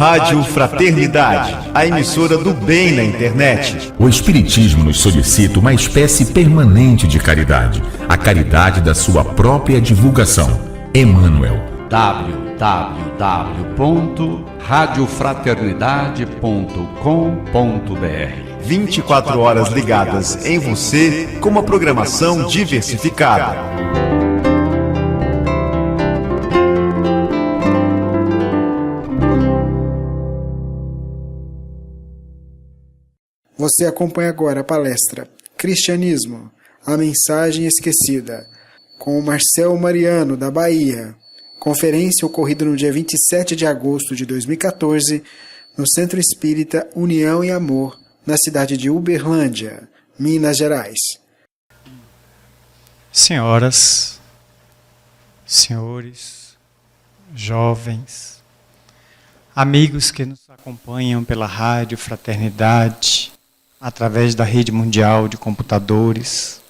Rádio Fraternidade, a emissora do bem na internet. O Espiritismo nos solicita uma espécie permanente de caridade, a caridade da sua própria divulgação. Emmanuel. www.radiofraternidade.com.br 24 horas ligadas em você com uma programação diversificada. Você acompanha agora a palestra Cristianismo, a mensagem esquecida, com o Marcel Mariano, da Bahia. Conferência ocorrida no dia 27 de agosto de 2014, no Centro Espírita União e Amor, na cidade de Uberlândia, Minas Gerais. Senhoras, senhores, jovens, amigos que nos acompanham pela Rádio Fraternidade, através da rede mundial de computadores,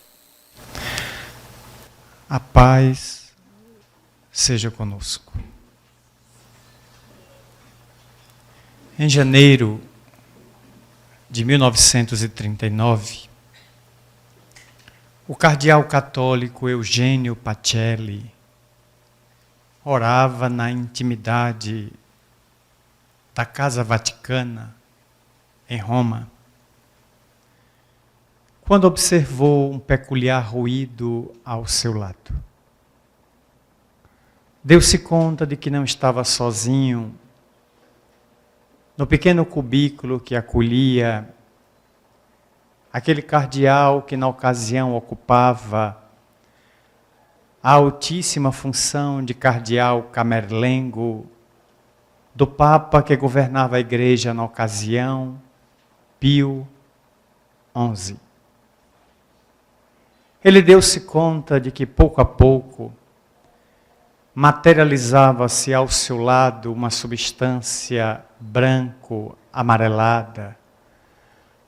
a paz seja conosco. Em janeiro de 1939, o cardeal católico Eugênio Pacelli orava na intimidade da Casa Vaticana, em Roma, quando observou um peculiar ruído ao seu lado. Deu-se conta de que não estava sozinho no pequeno cubículo que acolhia aquele cardeal que na ocasião ocupava a altíssima função de cardeal camerlengo do Papa que governava a igreja na ocasião, Pio XI. Ele deu-se conta de que pouco a pouco materializava-se ao seu lado uma substância branco-amarelada,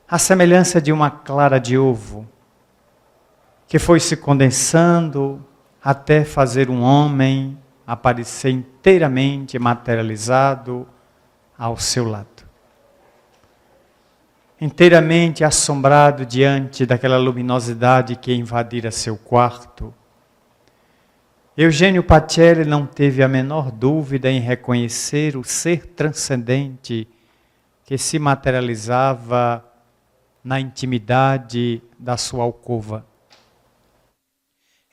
à semelhança de uma clara de ovo, que foi se condensando até fazer um homem aparecer inteiramente materializado ao seu lado. Inteiramente assombrado diante daquela luminosidade que invadira seu quarto, Eugênio Pacelli não teve a menor dúvida em reconhecer o ser transcendente que se materializava na intimidade da sua alcova.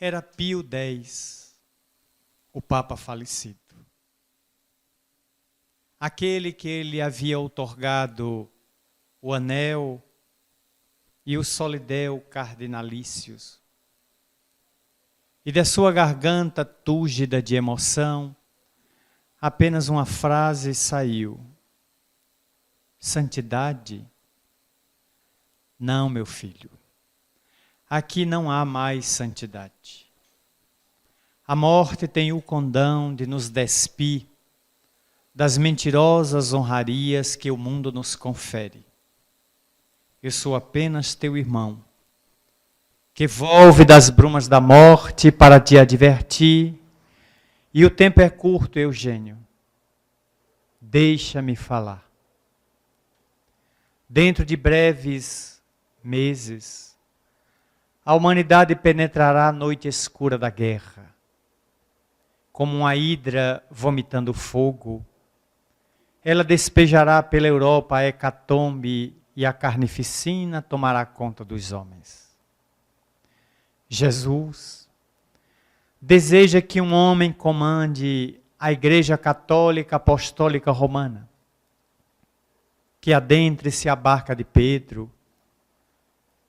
Era Pio X, o Papa falecido. Aquele que ele havia outorgado o anel e o solideu cardinalícios. E da sua garganta túrgida de emoção, apenas uma frase saiu: santidade? Não, meu filho. Aqui não há mais santidade. A morte tem o condão de nos despir das mentirosas honrarias que o mundo nos confere. Eu sou apenas teu irmão, que volve das brumas da morte para te advertir, e o tempo é curto, Eugênio. Deixa-me falar. Dentro de breves meses, a humanidade penetrará a noite escura da guerra. Como uma hidra vomitando fogo, ela despejará pela Europa a hecatombe e a carnificina tomará conta dos homens. Jesus deseja que um homem comande a Igreja Católica Apostólica Romana, que adentre-se a barca de Pedro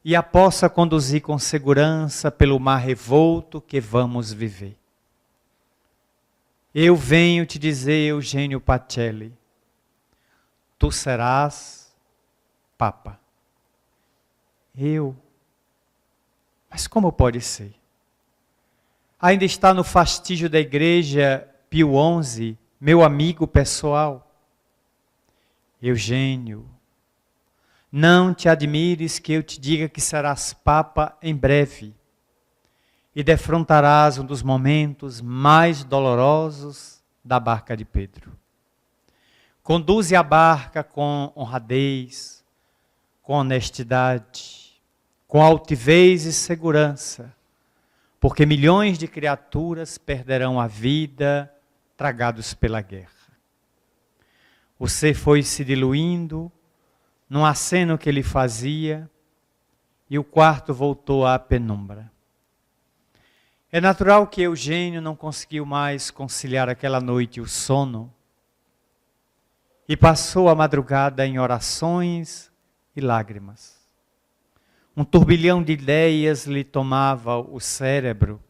e a possa conduzir com segurança pelo mar revolto que vamos viver. Eu venho te dizer, Eugênio Pacelli, tu serás Papa. Eu? Mas como pode ser? Ainda está no fastígio da igreja Pio XI, meu amigo pessoal. Eugênio, não te admires que eu te diga que serás Papa em breve e defrontarás um dos momentos mais dolorosos da barca de Pedro. Conduze a barca com honradez, com honestidade, com altivez e segurança, porque milhões de criaturas perderão a vida tragados pela guerra. O ser foi se diluindo num aceno que ele fazia e o quarto voltou à penumbra. É natural que Eugênio não conseguiu mais conciliar aquela noite o sono e passou a madrugada em orações e lágrimas. Um turbilhão de ideias lhe tomava o cérebro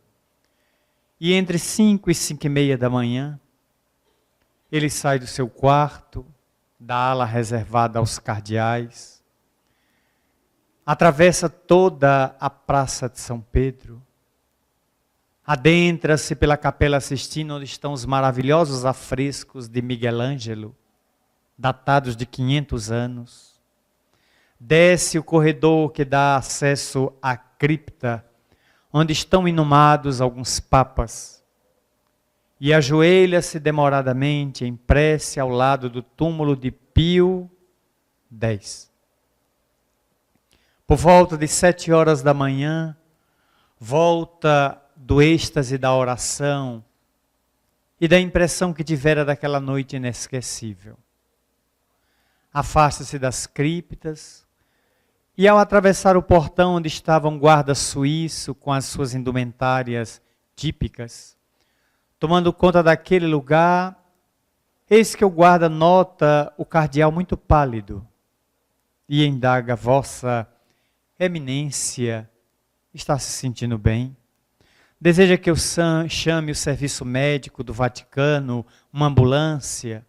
e entre 5 e 5:30 da manhã, ele sai do seu quarto, da ala reservada aos cardeais, atravessa toda a Praça de São Pedro, adentra-se pela Capela Sistina, onde estão os maravilhosos afrescos de Miguel Ângelo, datados de 500 anos, desce o corredor que dá acesso à cripta, onde estão inumados alguns papas, e ajoelha-se demoradamente em prece ao lado do túmulo de Pio X. Por volta de 7 horas da manhã, volta do êxtase da oração e da impressão que tivera daquela noite inesquecível. Afasta-se das criptas e, ao atravessar o portão onde estava um guarda suíço com as suas indumentárias típicas, tomando conta daquele lugar, eis que o guarda nota o cardeal muito pálido e indaga: Vossa Eminência está se sentindo bem? Deseja que eu chame o serviço médico do Vaticano, uma ambulância?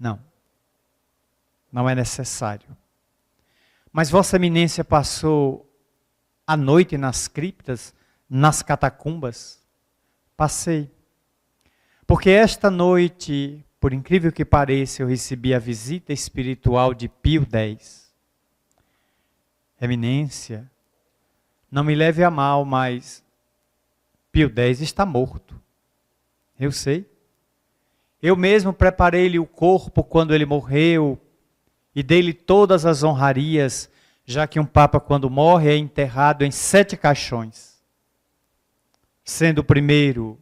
Não, não é necessário. Mas Vossa Eminência passou a noite nas criptas, nas catacumbas? Passei. Porque esta noite, por incrível que pareça, eu recebi a visita espiritual de Pio X. Eminência, não me leve a mal, mas Pio X está morto. Eu sei. Eu mesmo preparei-lhe o corpo quando ele morreu e dei-lhe todas as honrarias, já que um papa, quando morre, é enterrado em 7 caixões. Sendo o primeiro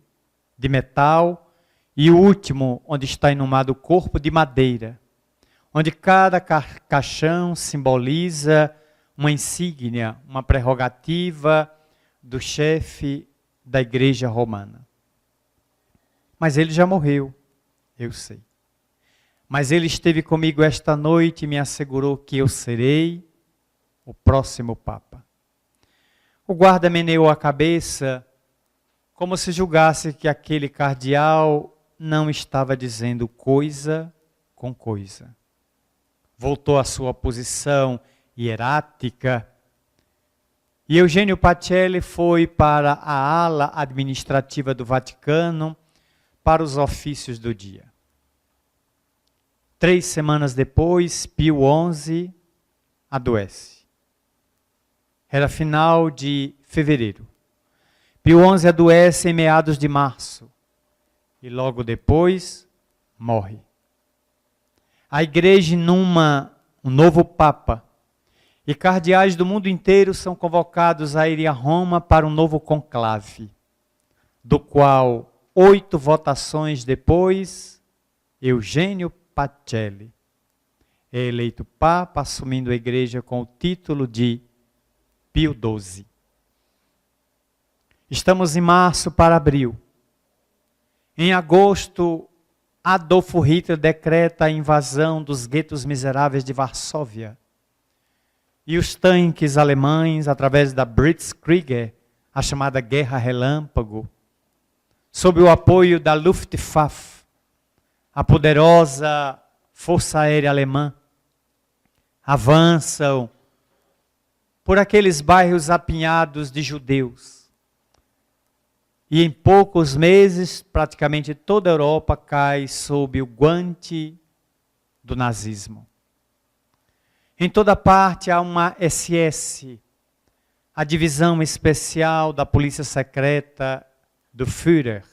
de metal e o último, onde está inumado o corpo, de madeira, onde cada caixão simboliza uma insígnia, uma prerrogativa do chefe da Igreja Romana. Mas ele já morreu, eu sei. Mas ele esteve comigo esta noite e me assegurou que eu serei o próximo Papa. O guarda meneou a cabeça, como se julgasse que aquele cardeal não estava dizendo coisa com coisa. Voltou à sua posição hierática e Eugênio Pacelli foi para a ala administrativa do Vaticano para os ofícios do dia. 3 semanas depois, Pio XI adoece. Era final de fevereiro. Pio XI adoece em meados de março e logo depois morre. A igreja inuma um novo Papa e cardeais do mundo inteiro são convocados a ir a Roma para um novo conclave, do qual 8 votações depois, Eugênio Pacelli é eleito Papa, assumindo a igreja com o título de Pio XII. Estamos em março para abril. Em agosto, Adolfo Hitler decreta a invasão dos guetos miseráveis de Varsóvia. E os tanques alemães, através da Blitzkrieg, a chamada Guerra Relâmpago, sob o apoio da Luftwaffe, a poderosa Força Aérea Alemã, avançam por aqueles bairros apinhados de judeus. E em poucos meses, praticamente toda a Europa cai sob o guante do nazismo. Em toda parte há uma SS, a divisão especial da polícia secreta do Führer.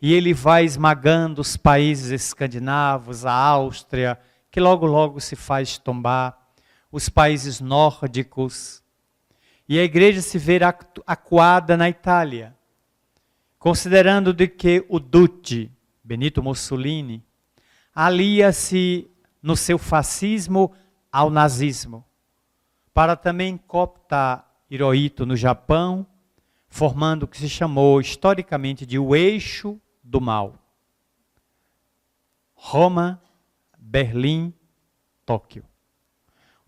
e ele vai esmagando os países escandinavos, a Áustria, que logo logo se faz tombar, os países nórdicos. E a igreja se vê acuada na Itália, considerando de que o Duce, Benito Mussolini, alia-se no seu fascismo ao nazismo, para também cooptar Hirohito no Japão, formando o que se chamou historicamente de o eixo do mal. Roma, Berlim, Tóquio.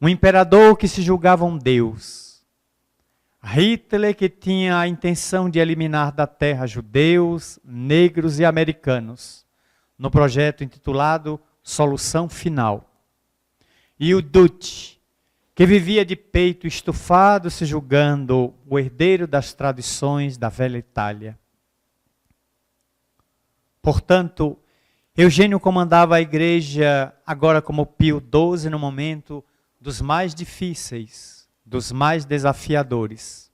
Um imperador que se julgava um deus. Hitler, que tinha a intenção de eliminar da terra judeus, negros e americanos, no projeto intitulado Solução Final. E o Duce, que vivia de peito estufado, se julgando o herdeiro das tradições da velha Itália. Portanto, Eugênio comandava a igreja agora como Pio XII no momento dos mais difíceis, dos mais desafiadores.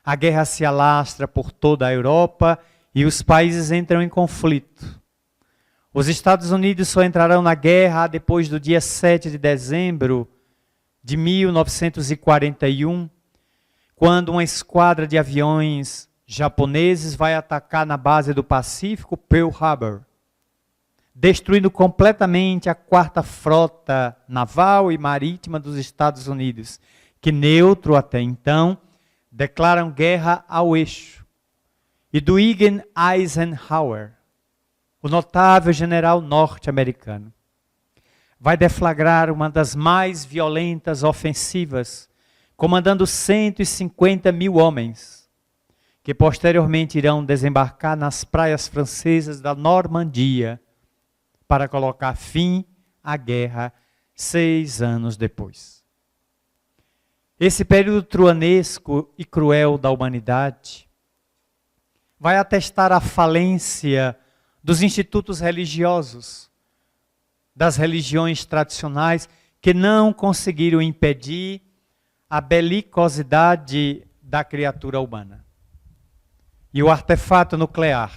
A guerra se alastra por toda a Europa e os países entram em conflito. Os Estados Unidos só entrarão na guerra depois do dia 7 de dezembro de 1941, quando uma esquadra de aviões japoneses vai atacar na base do Pacífico Pearl Harbor, destruindo completamente a 4ª Frota Naval e Marítima dos Estados Unidos, que, neutro até então, declaram guerra ao eixo. E Dwight Eisenhower, o notável general norte-americano, vai deflagrar uma das mais violentas ofensivas, comandando 150 mil homens, que posteriormente irão desembarcar nas praias francesas da Normandia, para colocar fim à guerra 6 anos depois. Esse período truanesco e cruel da humanidade vai atestar a falência dos institutos religiosos, das religiões tradicionais, que não conseguiram impedir a belicosidade da criatura humana. E o artefato nuclear,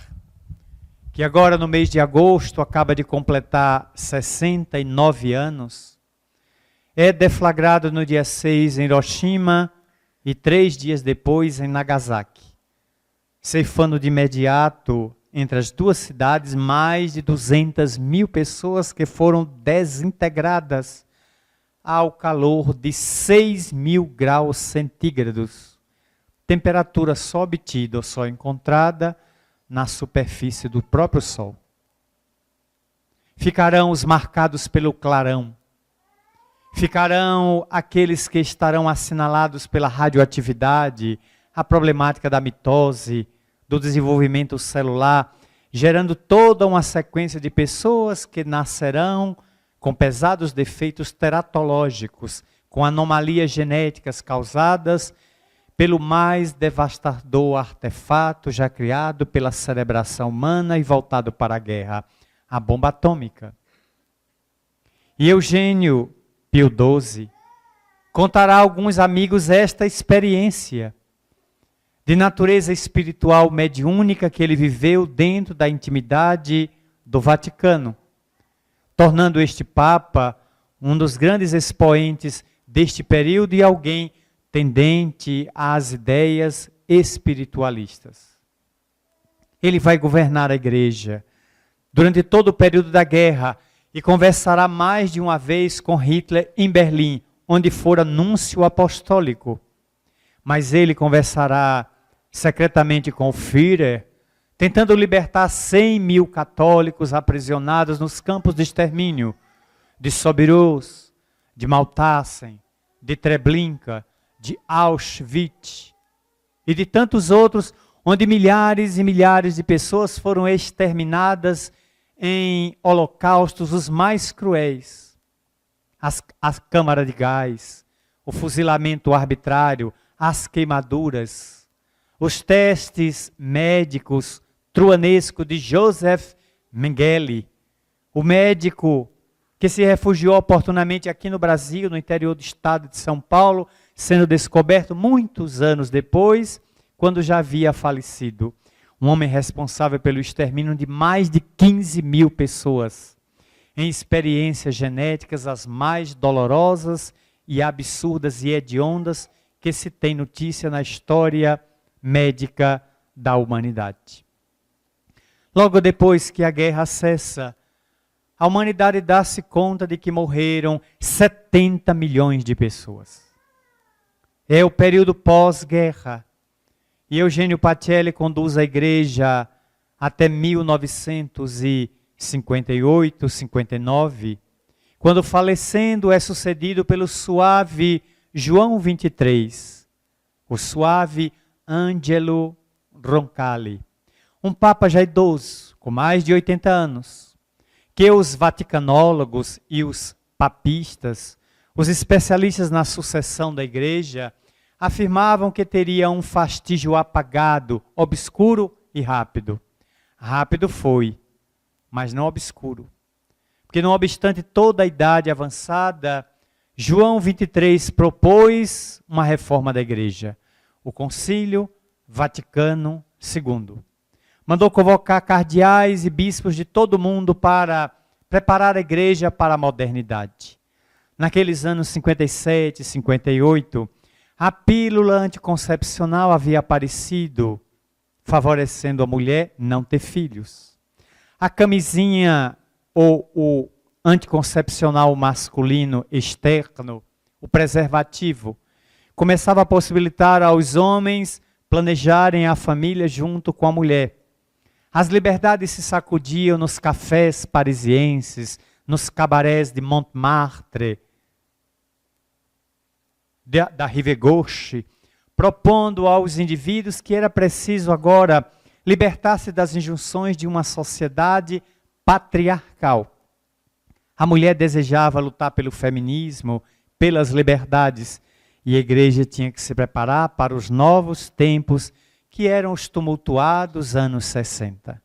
que agora no mês de agosto acaba de completar 69 anos, é deflagrado no dia 6 em Hiroshima e 3 dias depois em Nagasaki, ceifando de imediato entre as duas cidades mais de 200 mil pessoas que foram desintegradas ao calor de 6.000 graus centígrados, temperatura só obtida ou só encontrada na superfície do próprio Sol. Ficarão os marcados pelo clarão, ficarão aqueles que estarão assinalados pela radioatividade, a problemática da mitose, do desenvolvimento celular, gerando toda uma sequência de pessoas que nascerão com pesados defeitos teratológicos, com anomalias genéticas causadas pelo mais devastador artefato já criado pela cerebração humana e voltado para a guerra, a bomba atômica. E Eugênio Pio XII contará a alguns amigos esta experiência de natureza espiritual mediúnica que ele viveu dentro da intimidade do Vaticano, tornando este Papa um dos grandes expoentes deste período e alguém tendente às ideias espiritualistas. Ele vai governar a igreja durante todo o período da guerra e conversará mais de uma vez com Hitler em Berlim, onde fora núncio apostólico. Mas ele conversará secretamente com o Führer, tentando libertar 100.000 católicos aprisionados nos campos de extermínio de Sobibór, de Mauthausen, de Treblinka, de Auschwitz e de tantos outros, onde milhares e milhares de pessoas foram exterminadas em holocaustos os mais cruéis. As câmaras de gás, o fuzilamento arbitrário, as queimaduras, os testes médicos truanescos de Joseph Mengele, o médico que se refugiou oportunamente aqui no Brasil, no interior do estado de São Paulo, sendo descoberto muitos anos depois, quando já havia falecido. um homem responsável pelo extermínio de mais de 15 mil pessoas, em experiências genéticas as mais dolorosas e absurdas e hediondas que se tem notícia na história médica da humanidade. Logo depois que a guerra cessa, a humanidade dá-se conta de que morreram 70 milhões de pessoas. É o período pós-guerra. E Eugênio Pacelli conduz a igreja até 1958, 59, quando falecendo é sucedido pelo suave João 23, o suave Angelo Roncalli, um papa já idoso, com mais de 80 anos, que os vaticanólogos e os papistas, os especialistas na sucessão da igreja, afirmavam que teria um fastígio apagado, obscuro e rápido. Rápido foi, mas não obscuro. Porque não obstante toda a idade avançada, João 23 propôs uma reforma da igreja. O Concílio Vaticano II mandou convocar cardeais e bispos de todo o mundo para preparar a igreja para a modernidade. Naqueles anos 57, 58, a pílula anticoncepcional havia aparecido, favorecendo a mulher não ter filhos. A camisinha ou o anticoncepcional masculino externo, o preservativo, começava a possibilitar aos homens planejarem a família junto com a mulher. As liberdades se sacudiam nos cafés parisienses, nos cabarés de Montmartre, da Rive Gauche, propondo aos indivíduos que era preciso agora libertar-se das injunções de uma sociedade patriarcal. A mulher desejava lutar pelo feminismo, pelas liberdades, e a igreja tinha que se preparar para os novos tempos que eram os tumultuados anos 60.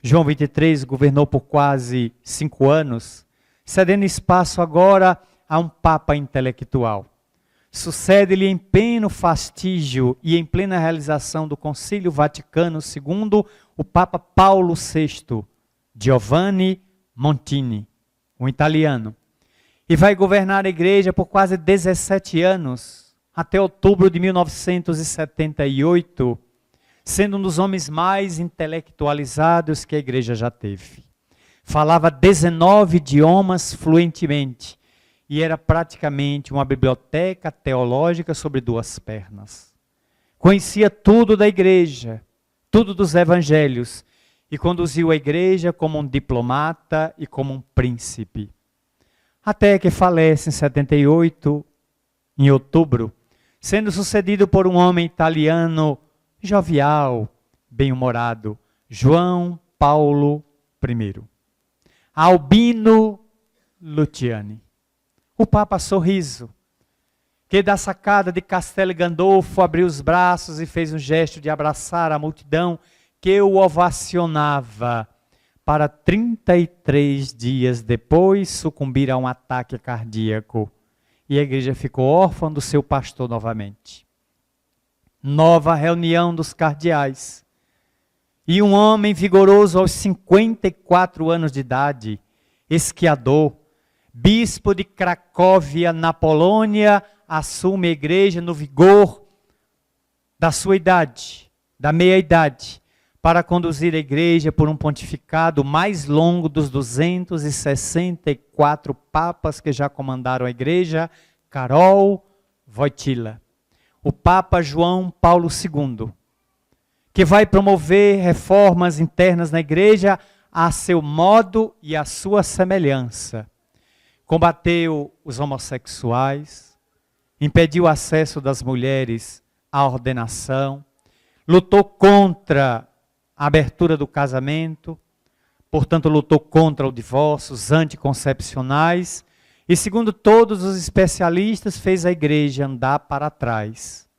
João 23 governou por quase 5 anos, cedendo espaço agora a um papa intelectual. Sucede-lhe em pleno fastígio e em plena realização do Concílio Vaticano II, o Papa Paulo VI, Giovanni Montini, um italiano. E vai governar a igreja por quase 17 anos, até outubro de 1978, sendo um dos homens mais intelectualizados que a igreja já teve. Falava 19 idiomas fluentemente e era praticamente uma biblioteca teológica sobre 2 pernas. Conhecia tudo da igreja, tudo dos evangelhos, e conduziu a igreja como um diplomata e como um príncipe. Até que falece em 78, em outubro, sendo sucedido por um homem italiano jovial, bem-humorado, João Paulo I. Albino Luciani, o Papa Sorriso, que da sacada de Castel Gandolfo abriu os braços e fez um gesto de abraçar a multidão que o ovacionava, para 33 dias depois sucumbir a um ataque cardíaco. E a igreja ficou órfã do seu pastor novamente. Nova reunião dos cardeais. E um homem vigoroso aos 54 anos de idade, esquiador, bispo de Cracóvia, na Polônia, assume a igreja no vigor da sua idade, da meia-idade, para conduzir a igreja por um pontificado mais longo dos 264 papas que já comandaram a igreja, Karol Wojtyła. O Papa João Paulo II, que vai promover reformas internas na igreja a seu modo e a sua semelhança. Combateu os homossexuais, impediu o acesso das mulheres à ordenação, lutou contra a abertura do casamento, portanto lutou contra o divórcio, os anticoncepcionais, e segundo todos os especialistas fez a igreja andar para trás.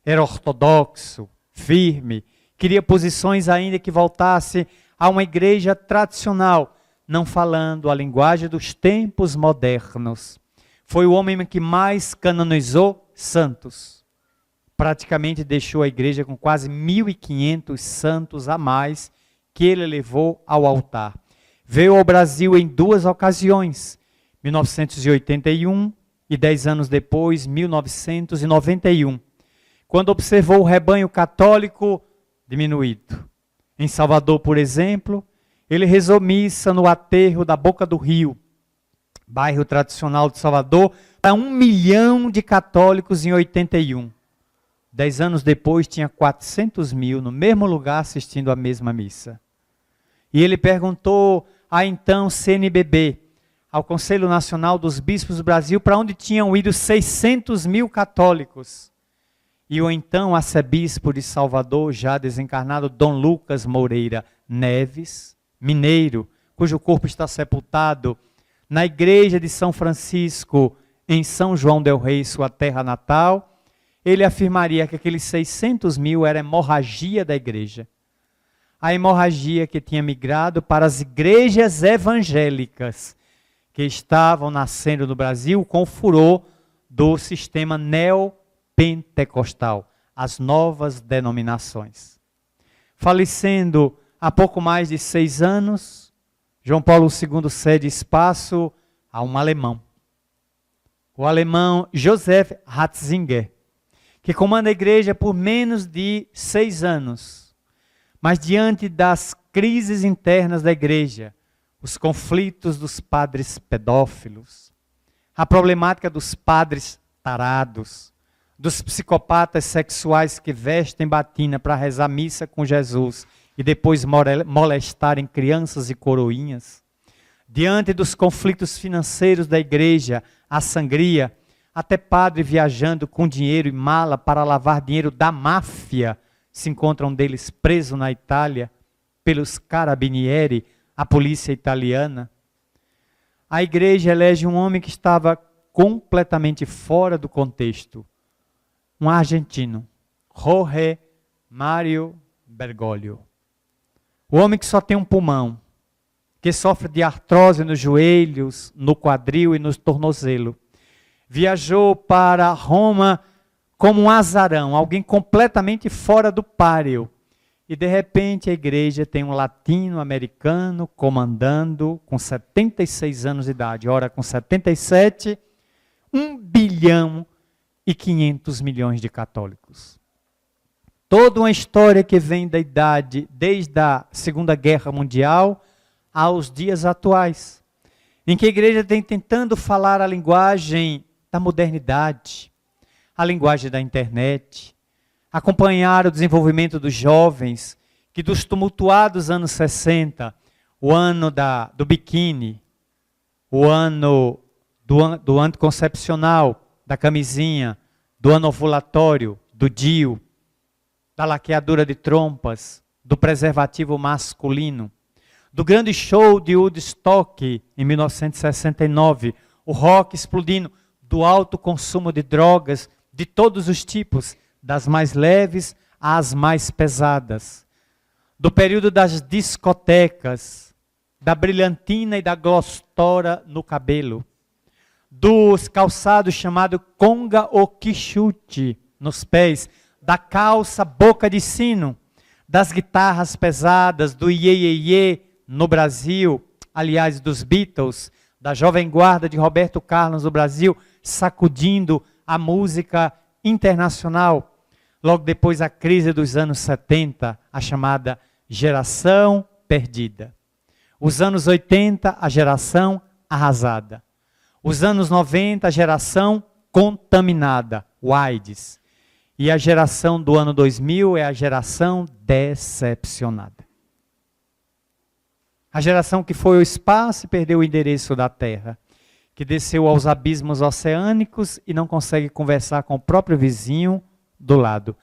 Era ortodoxo, firme, queria posições ainda que voltasse a uma igreja tradicional, não falando a linguagem dos tempos modernos. Foi o homem que mais canonizou santos. praticamente deixou a igreja com quase 1.500 santos a mais que ele levou ao altar. Veio ao Brasil em 2 ocasiões, 1981 e 10 anos depois, 1991, quando observou o rebanho católico diminuído. Em Salvador, por exemplo, ele rezou missa no aterro da Boca do Rio, bairro tradicional de Salvador, para 1 milhão de católicos em 81. 10 anos depois, tinha 400 mil no mesmo lugar assistindo a mesma missa. E ele perguntou a então CNBB, ao Conselho Nacional dos Bispos do Brasil, para onde tinham ido 600 mil católicos. E o então arcebispo de Salvador, já desencarnado, Dom Lucas Moreira Neves, mineiro, cujo corpo está sepultado na igreja de São Francisco, em São João del Rei, sua terra natal, ele afirmaria que aqueles 600 mil era hemorragia da igreja. A hemorragia que tinha migrado para as igrejas evangélicas que estavam nascendo no Brasil com o furor do sistema neopentecostal, as novas denominações. Falecendo há pouco mais de 6 anos, João Paulo II cede espaço a um alemão, o alemão Joseph Ratzinger, que comanda a igreja por menos de 6 anos. Mas diante das crises internas da igreja, os conflitos dos padres pedófilos, a problemática dos padres tarados, dos psicopatas sexuais que vestem batina para rezar missa com Jesus e depois molestarem crianças e coroinhas, diante dos conflitos financeiros da igreja, a sangria, até padre viajando com dinheiro e mala para lavar dinheiro da máfia, se encontra um deles preso na Itália pelos carabinieri, a polícia italiana. A igreja elege um homem que estava completamente fora do contexto, um argentino, Jorge Mário Bergoglio. O homem que só tem um pulmão, que sofre de artrose nos joelhos, no quadril e no tornozelo. Viajou para Roma como um azarão, alguém completamente fora do páreo. E de repente a igreja tem um latino-americano comandando com 76 anos de idade. Ora, com 77, 1 bilhão e 500 milhões de católicos. Toda uma história que vem da idade, desde a Segunda Guerra Mundial aos dias atuais, em que a igreja tem tentando falar a linguagem da modernidade, a linguagem da internet, acompanhar o desenvolvimento dos jovens, que dos tumultuados anos 60, o ano do biquíni, o ano do anticoncepcional, da camisinha, do ano ovulatório, do DIU, da laqueadura de trompas, do preservativo masculino, do grande show de Woodstock em 1969, o rock explodindo, do alto consumo de drogas de todos os tipos, das mais leves às mais pesadas, do período das discotecas, da brilhantina e da glostora no cabelo, dos calçados chamado conga ou quichute nos pés, da calça boca de sino, das guitarras pesadas, do iê, iê, iê no Brasil, aliás, dos Beatles, da Jovem Guarda de Roberto Carlos no Brasil, sacudindo a música internacional. Logo depois a crise dos anos 70, a chamada geração perdida. Os anos 80, a geração arrasada. Os anos 90, a geração contaminada, o AIDS. E a geração do ano 2000 é a geração decepcionada. A geração que foi ao espaço e perdeu o endereço da Terra, que desceu aos abismos oceânicos e não consegue conversar com o próprio vizinho do lado.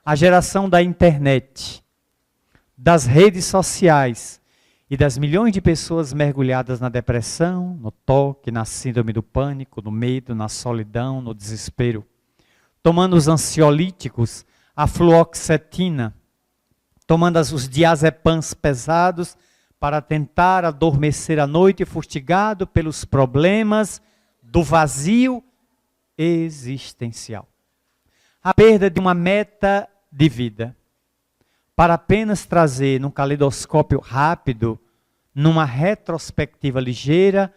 A geração da internet, das redes sociais e das milhões de pessoas mergulhadas na depressão, no toque, na síndrome do pânico, no medo, na solidão, no desespero. Tomando os ansiolíticos, a fluoxetina, tomando os diazepams pesados para tentar adormecer à noite, fustigado pelos problemas do vazio existencial. a perda de uma meta de vida, para apenas trazer num caleidoscópio rápido, numa retrospectiva ligeira,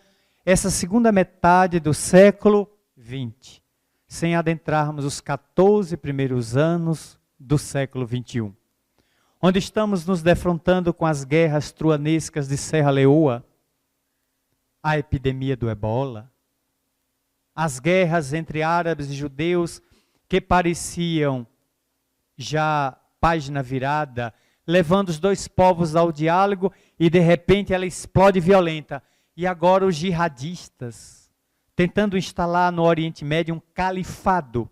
essa segunda metade do século XX, sem adentrarmos os 14 primeiros anos do século XXI, onde estamos nos defrontando com as guerras truanescas de Serra Leoa, a epidemia do ebola, as guerras entre árabes e judeus que pareciam já página virada, levando os dois povos ao diálogo e de repente ela explode violenta. E agora os jihadistas, tentando instalar no Oriente Médio um califado,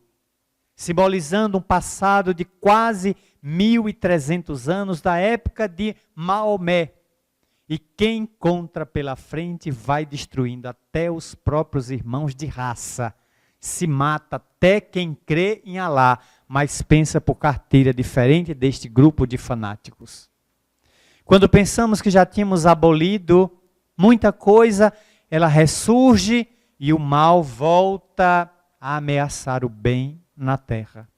simbolizando um passado de quase 1.300 anos da época de Maomé. E quem encontra pela frente vai destruindo até os próprios irmãos de raça. Se mata até quem crê em Alá, mas pensa por carteira diferente deste grupo de fanáticos. Quando pensamos que já tínhamos abolido muita coisa, ela ressurge e o mal volta a ameaçar o bem na terra.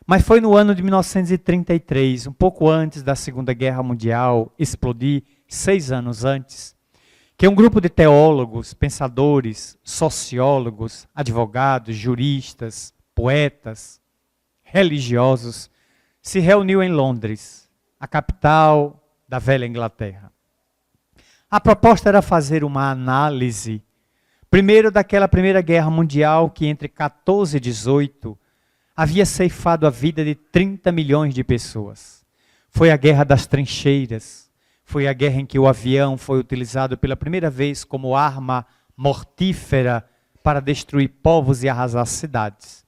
Mas foi no ano de 1933, um pouco antes da Segunda Guerra Mundial explodir, 6 anos antes, que um grupo de teólogos, pensadores, sociólogos, advogados, juristas, poetas, religiosos, se reuniu em Londres, a capital da velha Inglaterra. A proposta era fazer uma análise, primeiro daquela Primeira Guerra Mundial que entre 14 e 18 havia ceifado a vida de 30 milhões de pessoas. Foi a Guerra das Trincheiras. Foi a guerra em que o avião foi utilizado pela primeira vez como arma mortífera para destruir povos e arrasar cidades.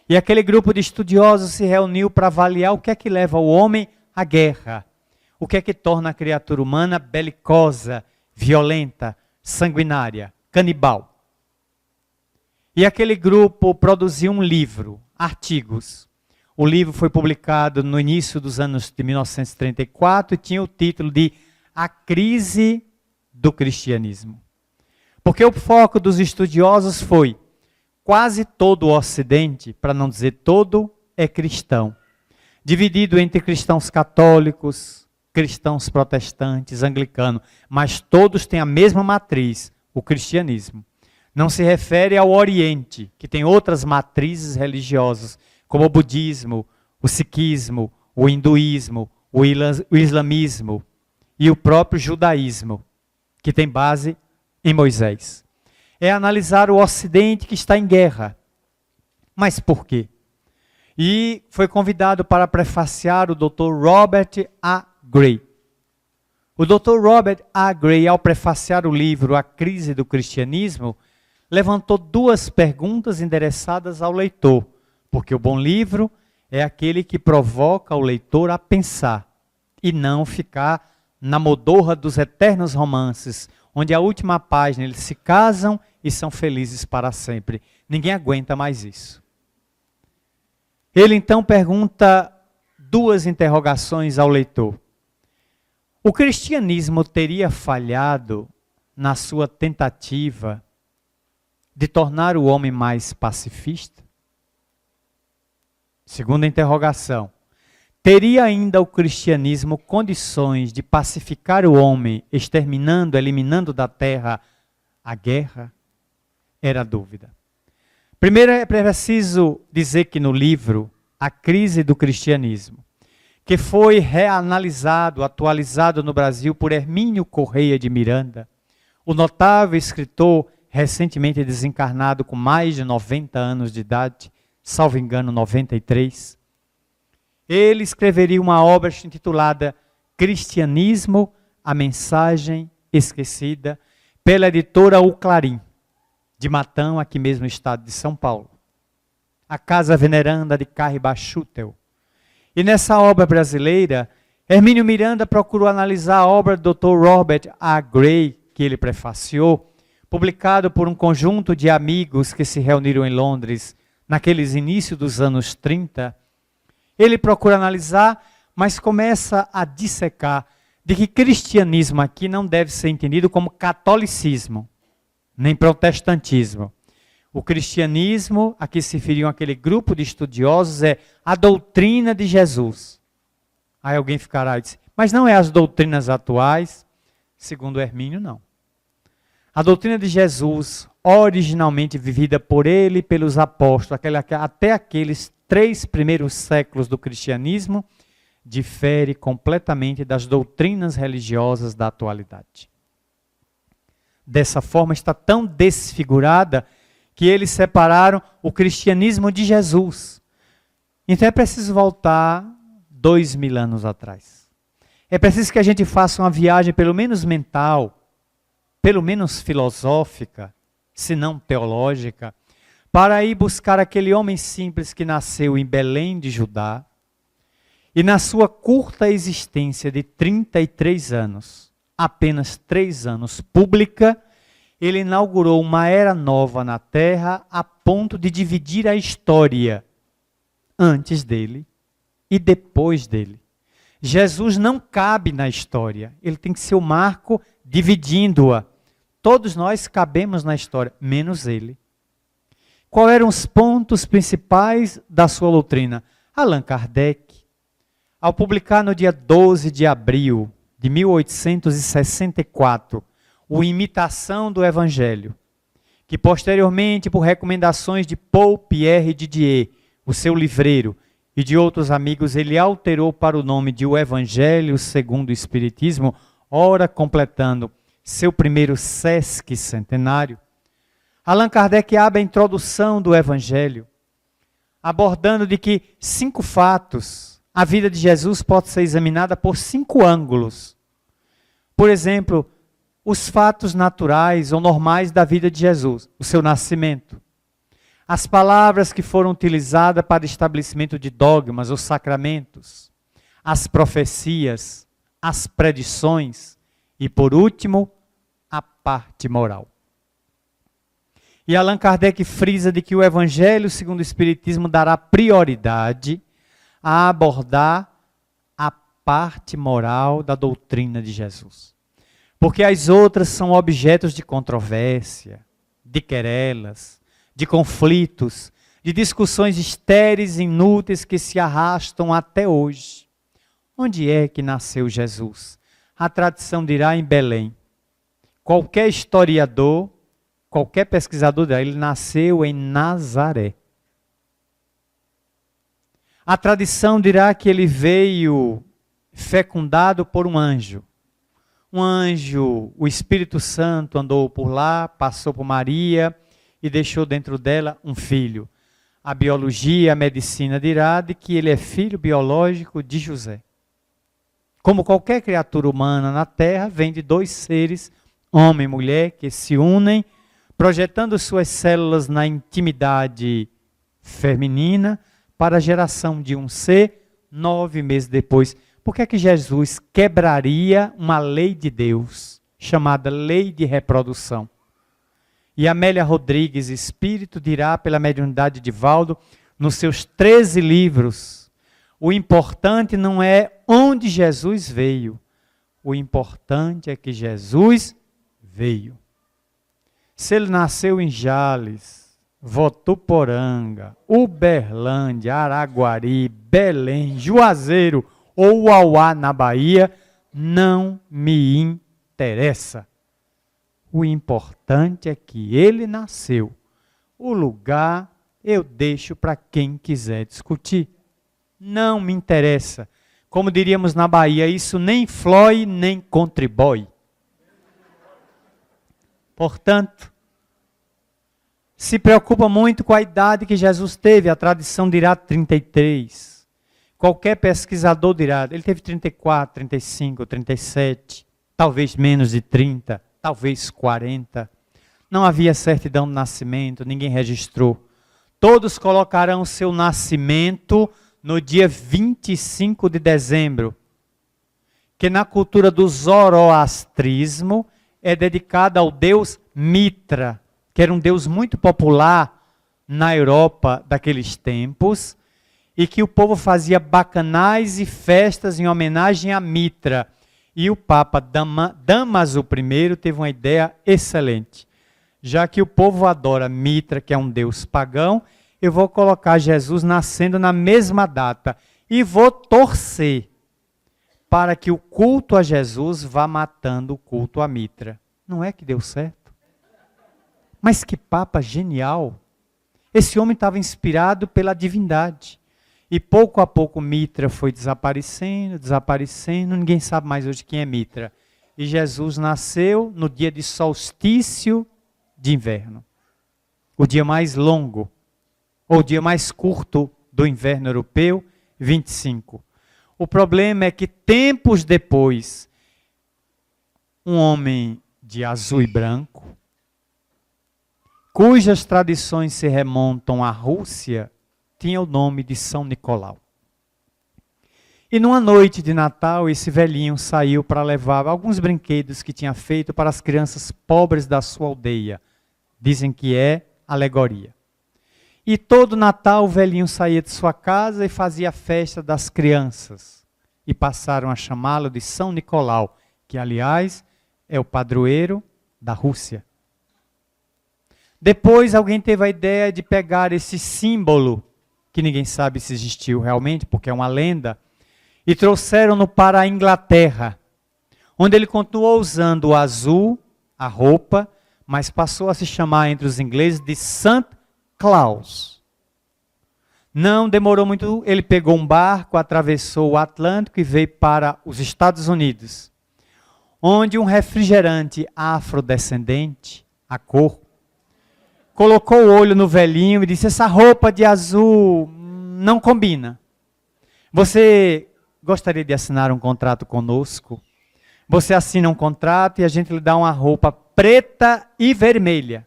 E aquele grupo de estudiosos se reuniu para avaliar o que é que leva o homem à guerra. O que é que torna a criatura humana belicosa, violenta, sanguinária, canibal. E aquele grupo produziu um livro, artigos. O livro foi publicado no início dos anos de 1934 e tinha o título de A Crise do Cristianismo. Porque o foco dos estudiosos foi quase todo o Ocidente, para não dizer todo, é cristão. Dividido entre cristãos católicos, cristãos protestantes, anglicanos, mas todos têm a mesma matriz, o cristianismo. Não se refere ao Oriente, que tem outras matrizes religiosas, como o budismo, o sikhismo, o hinduísmo, o islamismo e o próprio judaísmo, que tem base em Moisés. É analisar o Ocidente que está em guerra. Mas por quê? E foi convidado para prefaciar o Dr. Robert A. Gray. O Dr. Robert A. Gray, ao prefaciar o livro A Crise do Cristianismo, levantou 2 perguntas endereçadas ao leitor. Porque o bom livro é aquele que provoca o leitor a pensar e não ficar na modorra dos eternos romances, onde a última página eles se casam e são felizes para sempre. Ninguém aguenta mais isso. Ele então pergunta 2 interrogações ao leitor. O cristianismo teria falhado na sua tentativa de tornar o homem mais pacifista? Segunda interrogação. Teria ainda o cristianismo condições de pacificar o homem, exterminando, eliminando da terra a guerra? Era a dúvida. Primeiro é preciso dizer que no livro A Crise do Cristianismo, que foi reanalisado, atualizado no Brasil por Hermínio Correia de Miranda, o notável escritor recentemente desencarnado com mais de 90 anos de idade, salvo engano, 93, ele escreveria uma obra intitulada Cristianismo, a Mensagem Esquecida, pela editora O Clarim, de Matão, aqui mesmo no estado de São Paulo. A Casa Veneranda de Carribachutel. E nessa obra brasileira, Hermínio Miranda procurou analisar a obra do Dr. Robert A. Gray, que ele prefaciou, publicado por um conjunto de amigos que se reuniram em Londres naqueles inícios dos anos 30, ele procura analisar, mas começa a dissecar de que cristianismo aqui não deve ser entendido como catolicismo, nem protestantismo. O cristianismo, a que se referiam aquele grupo de estudiosos, é a doutrina de Jesus. Aí alguém ficará e diz, mas não é as doutrinas atuais? Segundo Hermínio, não. A doutrina de Jesus, originalmente vivida por ele e pelos apóstolos, até aqueles 3 primeiros séculos do cristianismo, difere completamente das doutrinas religiosas da atualidade. Dessa forma, está tão desfigurada que eles separaram o cristianismo de Jesus. Então é preciso voltar 2000 anos atrás. É preciso que a gente faça uma viagem pelo menos mental, pelo menos filosófica, se não teológica, para ir buscar aquele homem simples que nasceu em Belém de Judá e na sua curta existência de 33 anos, apenas 3 anos pública, ele inaugurou uma era nova na Terra a ponto de dividir a história antes dele e depois dele. Jesus não cabe na história, ele tem que ser o marco dividindo-a. Todos nós cabemos na história, menos ele. Quais eram os pontos principais da sua doutrina? Allan Kardec, ao publicar no dia 12 de abril de 1864, o Imitação do Evangelho, que posteriormente, por recomendações de Paul Pierre Didier, o seu livreiro, e de outros amigos, ele alterou para o nome de O Evangelho segundo o Espiritismo, ora completando seu primeiro Sesc centenário. Allan Kardec abre a introdução do Evangelho, abordando de que 5 fatos, a vida de Jesus pode ser examinada por 5 ângulos. Por exemplo, os fatos naturais ou normais da vida de Jesus, o seu nascimento, as palavras que foram utilizadas para estabelecimento de dogmas ou sacramentos, as profecias, as predições e, por último, a parte moral. E Allan Kardec frisa de que o Evangelho segundo o Espiritismo dará prioridade a abordar a parte moral da doutrina de Jesus. Porque as outras são objetos de controvérsia, de querelas, de conflitos, de discussões estéreis e inúteis que se arrastam até hoje. Onde é que nasceu Jesus? A tradição dirá em Belém. Qualquer historiador, qualquer pesquisador dirá, ele nasceu em Nazaré. A tradição dirá que ele veio fecundado por um anjo. Um anjo, o Espírito Santo andou por lá, passou por Maria e deixou dentro dela um filho. A biologia, a medicina dirá de que ele é filho biológico de José. Como qualquer criatura humana na Terra, vem de 2 seres, homem e mulher, que se unem, projetando suas células na intimidade feminina para a geração de um ser 9 meses depois. Por que é que Jesus quebraria uma lei de Deus, chamada lei de reprodução? E Amélia Rodrigues, espírito, dirá pela mediunidade de Valdo, nos seus 13 livros, o importante não é onde Jesus veio, o importante é que Jesus veio. Se ele nasceu em Jales, Votuporanga, Uberlândia, Araguari, Belém, Juazeiro ou Uauá, na Bahia, não me interessa. O importante é que ele nasceu. O lugar eu deixo para quem quiser discutir. Não me interessa. Como diríamos na Bahia, isso nem flói, nem contribui. Portanto, se preocupa muito com a idade que Jesus teve. A tradição dirá 33. Qualquer pesquisador dirá, ele teve 34, 35, 37, talvez menos de 30, talvez 40. Não havia certidão de nascimento, ninguém registrou. Todos colocarão seu nascimento no dia 25 de dezembro, que na cultura do zoroastrismo é dedicada ao deus Mitra, que era um deus muito popular na Europa daqueles tempos, e que o povo fazia bacanais e festas em homenagem a Mitra. E o Papa Damaso I teve uma ideia excelente. já que o povo adora Mitra, que é um deus pagão, eu vou colocar Jesus nascendo na mesma data e vou torcer para que o culto a Jesus vá matando o culto a Mitra. Não é que deu certo? Mas que papa genial! Esse homem estava inspirado pela divindade. E pouco a pouco Mitra foi desaparecendo, ninguém sabe mais hoje quem é Mitra. E Jesus nasceu no dia de solstício de inverno. O dia mais longo, ou o dia mais curto do inverno europeu, 25. O problema é que tempos depois, um homem de azul e branco, cujas tradições se remontam à Rússia, tinha o nome de São Nicolau. E numa noite de Natal, esse velhinho saiu para levar alguns brinquedos que tinha feito para as crianças pobres da sua aldeia. Dizem que é alegoria. E todo Natal o velhinho saía de sua casa e fazia a festa das crianças. E passaram a chamá-lo de São Nicolau, que aliás é o padroeiro da Rússia. Depois alguém teve a ideia de pegar esse símbolo, que ninguém sabe se existiu realmente, porque é uma lenda, e trouxeram-no para a Inglaterra, onde ele continuou usando o azul, a roupa, mas passou a se chamar entre os ingleses de Santa Claus. Não demorou muito, ele pegou um barco, atravessou o Atlântico e veio para os Estados Unidos, onde um refrigerante afrodescendente, a cor, colocou o olho no velhinho e disse: essa roupa de azul não combina. Você gostaria de assinar um contrato conosco? Você assina um contrato e a gente lhe dá uma roupa preta e vermelha.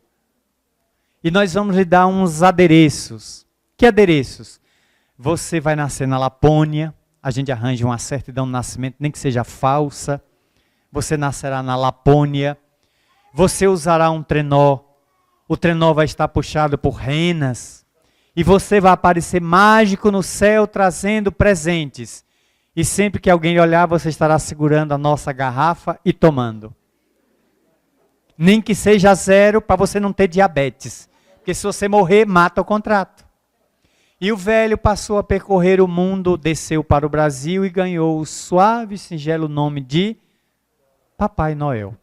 E nós vamos lhe dar uns adereços. Que adereços? Você vai nascer na Lapônia, a gente arranja uma certidão de nascimento, nem que seja falsa. Você nascerá na Lapônia. Você usará um trenó. O trenó vai estar puxado por renas. E você vai aparecer mágico no céu, trazendo presentes. E sempre que alguém lhe olhar, você estará segurando a nossa garrafa e tomando. Nem que seja zero, para você não ter diabetes. Porque se você morrer, mata o contrato. E o velho passou a percorrer o mundo, desceu para o Brasil e ganhou o suave e singelo nome de Papai Noel.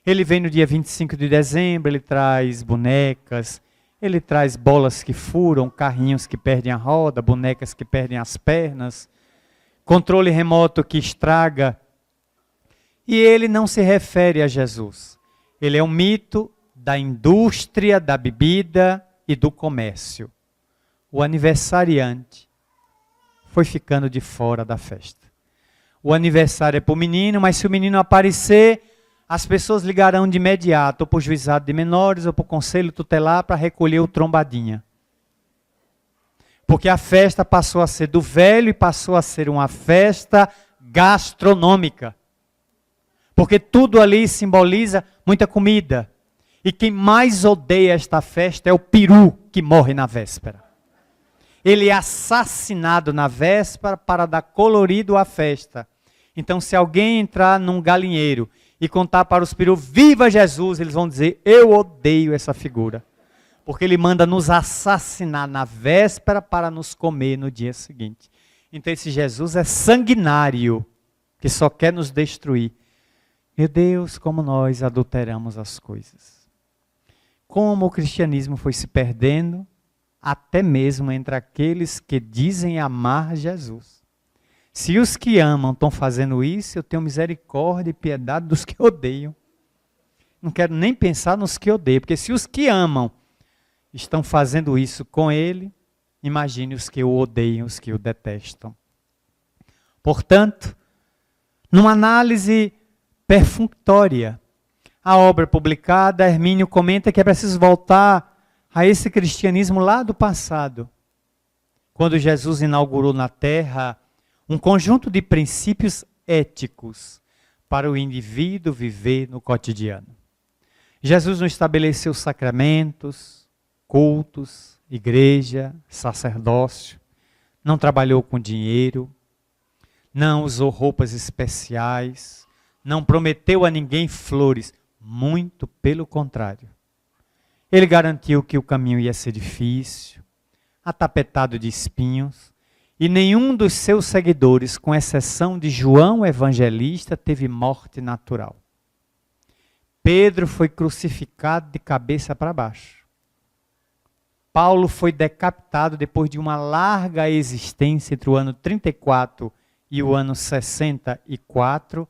Ele vem no dia 25 de dezembro, ele traz bonecas, ele traz bolas que furam, carrinhos que perdem a roda, bonecas que perdem as pernas, controle remoto que estraga. E ele não se refere a Jesus. Ele é um mito da indústria, da bebida e do comércio. O aniversariante foi ficando de fora da festa. O aniversário é para o menino, mas se o menino aparecer, as pessoas ligarão de imediato, ou para o juizado de menores, ou para o conselho tutelar, para recolher o trombadinha. Porque a festa passou a ser do velho e passou a ser uma festa gastronômica. Porque tudo ali simboliza muita comida. E quem mais odeia esta festa é o peru que morre na véspera. Ele é assassinado na véspera para dar colorido à festa. Então, se alguém entrar num galinheiro e contar para os perus, viva Jesus, eles vão dizer, eu odeio essa figura. Porque ele manda nos assassinar na véspera para nos comer no dia seguinte. Então esse Jesus é sanguinário, que só quer nos destruir. Meu Deus, como nós adulteramos as coisas. Como o cristianismo foi se perdendo, até mesmo entre aqueles que dizem amar Jesus. Se os que amam estão fazendo isso, eu tenho misericórdia e piedade dos que odeiam. Não quero nem pensar nos que odeiam, porque se os que amam estão fazendo isso com ele, imagine os que o odeiam, os que o detestam. Portanto, numa análise perfunctória, a obra publicada, Hermínio comenta que é preciso voltar a esse cristianismo lá do passado, quando Jesus inaugurou na terra um conjunto de princípios éticos para o indivíduo viver no cotidiano. Jesus não estabeleceu sacramentos, cultos, igreja, sacerdócio, não trabalhou com dinheiro, não usou roupas especiais, não prometeu a ninguém flores, muito pelo contrário. Ele garantiu que o caminho ia ser difícil, atapetado de espinhos, e nenhum dos seus seguidores, com exceção de João Evangelista, teve morte natural. Pedro foi crucificado de cabeça para baixo. Paulo foi decapitado depois de uma larga existência entre o ano 34 e o ano 64.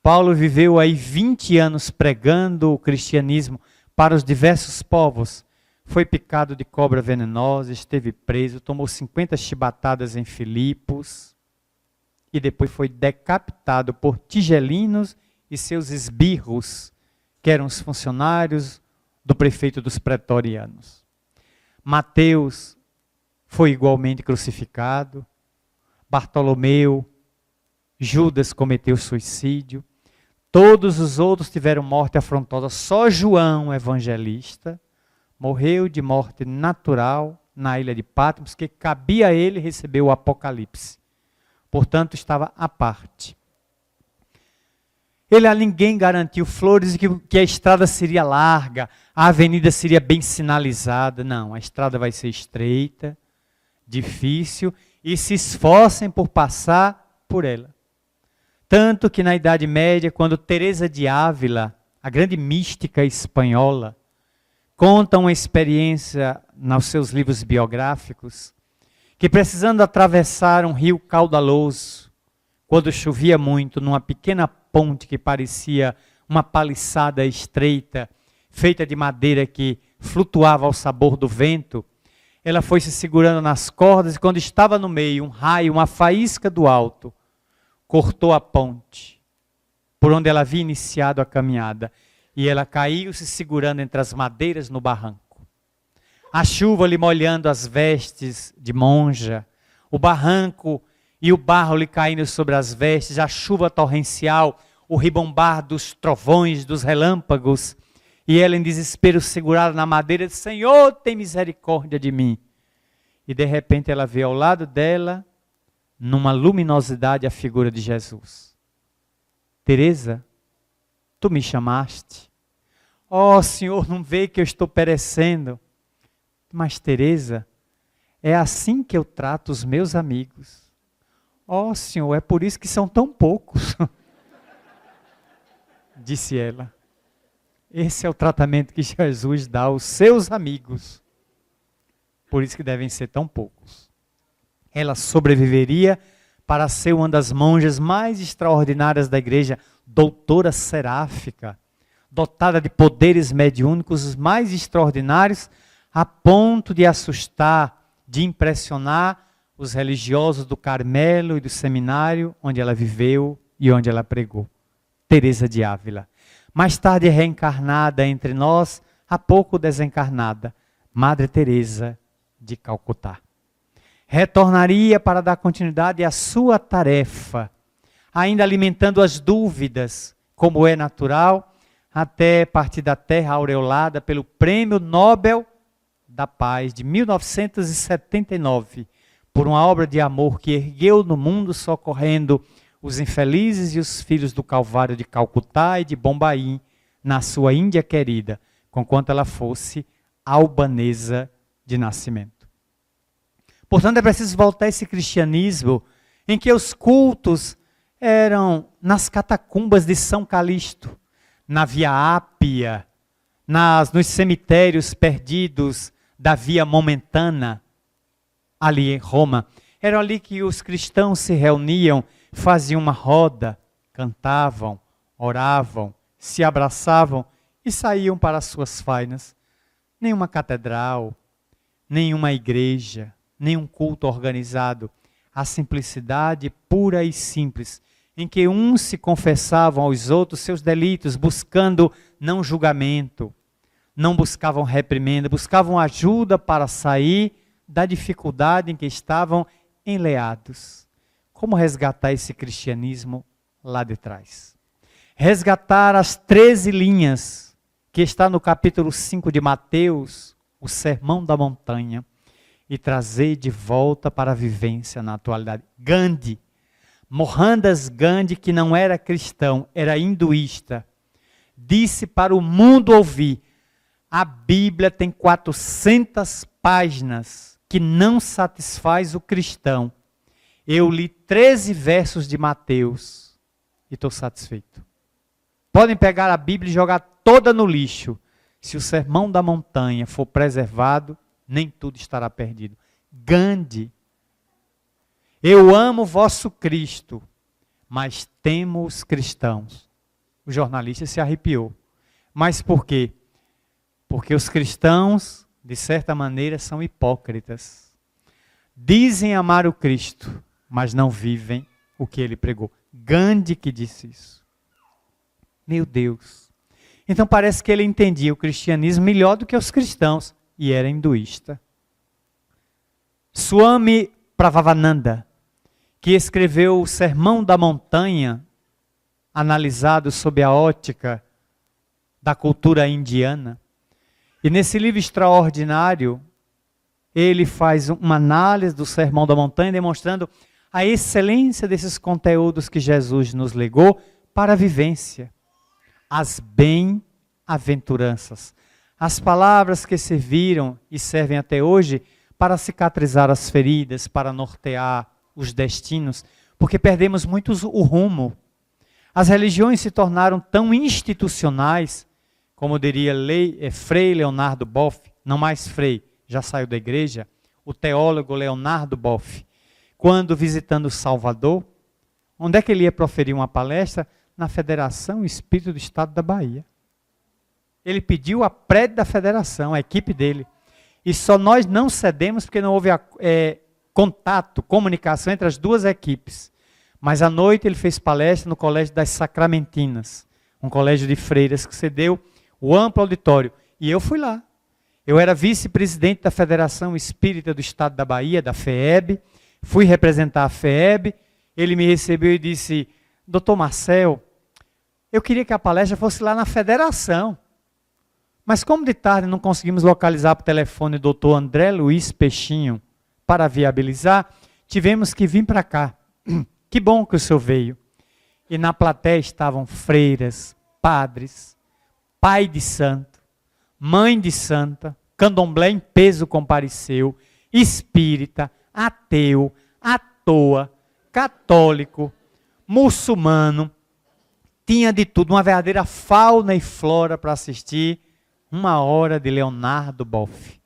Paulo viveu aí 20 anos pregando o cristianismo para os diversos povos. Foi picado de cobra venenosa, esteve preso, tomou 50 chibatadas em Filipos e depois foi decapitado por tigelinos e seus esbirros, que eram os funcionários do prefeito dos pretorianos. Mateus foi igualmente crucificado, Bartolomeu, Judas cometeu suicídio, todos os outros tiveram morte afrontosa, só João Evangelista morreu de morte natural na ilha de Patmos, que cabia a ele receber o Apocalipse. Portanto, estava à parte. Ele a ninguém garantiu flores que a estrada seria larga, a avenida seria bem sinalizada. Não, a estrada vai ser estreita, difícil, e se esforcem por passar por ela. Tanto que na Idade Média, quando Teresa de Ávila, a grande mística espanhola, conta uma experiência nos seus livros biográficos, que precisando atravessar um rio caudaloso, quando chovia muito, numa pequena ponte que parecia uma paliçada estreita, feita de madeira que flutuava ao sabor do vento, ela foi se segurando nas cordas e quando estava no meio, um raio, uma faísca do alto, cortou a ponte, por onde ela havia iniciado a caminhada, e ela caiu se segurando entre as madeiras no barranco. A chuva lhe molhando as vestes de monja, o barranco e o barro lhe caindo sobre as vestes, a chuva torrencial, o ribombar dos trovões, dos relâmpagos, e ela em desespero segurada na madeira, disse, Senhor, tem misericórdia de mim. E de repente ela vê ao lado dela, numa luminosidade, a figura de Jesus. Teresa, tu me chamaste. Oh, Senhor, não vê que eu estou perecendo. Mas, Teresa, é assim que eu trato os meus amigos. Oh, Senhor, é por isso que são tão poucos. Disse ela. Esse é o tratamento que Jesus dá aos seus amigos. Por isso que devem ser tão poucos. Ela sobreviveria para ser uma das monjas mais extraordinárias da igreja, doutora seráfica, dotada de poderes mediúnicos os mais extraordinários, a ponto de assustar, de impressionar os religiosos do Carmelo e do seminário, onde ela viveu e onde ela pregou. Teresa de Ávila. Mais tarde reencarnada entre nós, há pouco desencarnada, Madre Teresa de Calcutá. Retornaria para dar continuidade à sua tarefa, ainda alimentando as dúvidas, como é natural, até partir da terra aureolada pelo Prêmio Nobel da Paz de 1979, por uma obra de amor que ergueu no mundo socorrendo os infelizes e os filhos do Calvário de Calcutá e de Bombaim, na sua Índia querida, conquanto ela fosse albanesa de nascimento. Portanto, é preciso voltar a esse cristianismo em que os cultos eram nas catacumbas de São Calixto, na Via Ápia, nos cemitérios perdidos da Via Momentana, ali em Roma. Era ali que os cristãos se reuniam, faziam uma roda, cantavam, oravam, se abraçavam e saíam para as suas fainas. Nenhuma catedral, nenhuma igreja, nenhum culto organizado. A simplicidade pura e simples, em que uns se confessavam aos outros seus delitos, buscando não julgamento, não buscavam reprimenda, buscavam ajuda para sair da dificuldade em que estavam enleados. Como resgatar esse cristianismo lá de trás? Resgatar as 13 linhas que está no capítulo 5 de Mateus, o Sermão da Montanha, e trazer de volta para a vivência na atualidade. Gandhi, Mohandas Gandhi, que não era cristão, era hinduísta, disse para o mundo ouvir: A Bíblia tem 400 páginas que não satisfaz o cristão. Eu li 13 versos de Mateus e estou satisfeito. Podem pegar a Bíblia e jogar toda no lixo. Se o Sermão da Montanha for preservado, nem tudo estará perdido. Gandhi. Eu amo vosso Cristo, mas temo os cristãos. O jornalista se arrepiou. Mas por quê? Porque os cristãos, de certa maneira, são hipócritas. Dizem amar o Cristo, mas não vivem o que ele pregou. Gandhi que disse isso. Meu Deus. Então parece que ele entendia o cristianismo melhor do que os cristãos e era hinduísta. Swami Pravavananda, que escreveu o Sermão da Montanha, analisado sob a ótica da cultura indiana. E nesse livro extraordinário, ele faz uma análise do Sermão da Montanha, demonstrando a excelência desses conteúdos que Jesus nos legou para a vivência. As bem-aventuranças. As palavras que serviram e servem até hoje para cicatrizar as feridas, para nortear os destinos, porque perdemos muito o rumo. As religiões se tornaram tão institucionais, como diria Frei Leonardo Boff, não mais Frei, já saiu da igreja, o teólogo Leonardo Boff, quando visitando Salvador, onde é que ele ia proferir uma palestra? Na Federação Espírita do Estado da Bahia. Ele pediu a prédio da federação, a equipe dele. E só nós não cedemos porque não houve contato, comunicação entre as duas equipes. Mas à noite ele fez palestra no Colégio das Sacramentinas, um colégio de freiras que cedeu o amplo auditório. E eu fui lá. Eu era vice-presidente da Federação Espírita do Estado da Bahia, da FEEB. Fui representar a FEEB. Ele me recebeu e disse: Dr. Marcel, eu queria que a palestra fosse lá na federação. Mas como de tarde não conseguimos localizar por telefone o doutor André Luiz Peixinho para viabilizar, tivemos que vir para cá. Que bom que o senhor veio. E na plateia estavam freiras, padres, pai de santo, mãe de santa, candomblé em peso compareceu, espírita, ateu, à toa, católico, muçulmano, tinha de tudo, uma verdadeira fauna e flora para assistir 1 hora de Leonardo Boff.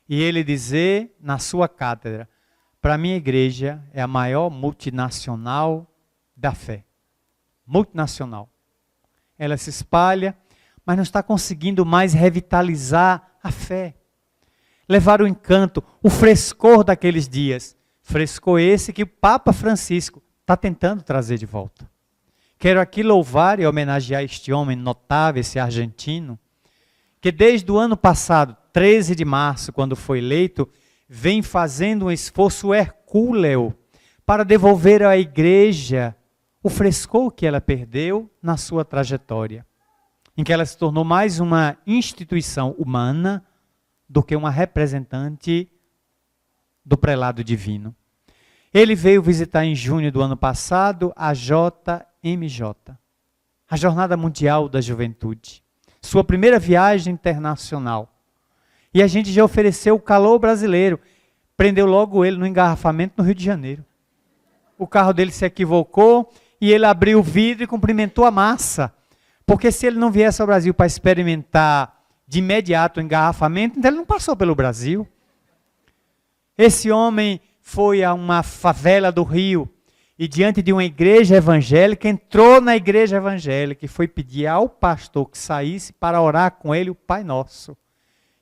E ele dizer na sua cátedra: para minha igreja é a maior multinacional da fé. Multinacional. Ela se espalha, mas não está conseguindo mais revitalizar a fé. Levar o encanto, o frescor daqueles dias. Frescor esse que o Papa Francisco está tentando trazer de volta. Quero aqui louvar e homenagear este homem notável, esse argentino, que desde o ano passado, 13 de março, quando foi eleito, vem fazendo um esforço hercúleo para devolver à igreja o frescor que ela perdeu na sua trajetória, em que ela se tornou mais uma instituição humana do que uma representante do prelado divino. Ele veio visitar em junho do ano passado a JMJ, a Jornada Mundial da Juventude, sua primeira viagem internacional. E a gente já ofereceu o calor brasileiro, prendeu logo ele no engarrafamento no Rio de Janeiro. O carro dele se equivocou e ele abriu o vidro e cumprimentou a massa. Porque se ele não viesse ao Brasil para experimentar de imediato o engarrafamento, então ele não passou pelo Brasil. Esse homem foi a uma favela do Rio e diante de uma igreja evangélica, entrou na igreja evangélica e foi pedir ao pastor que saísse para orar com ele o Pai Nosso.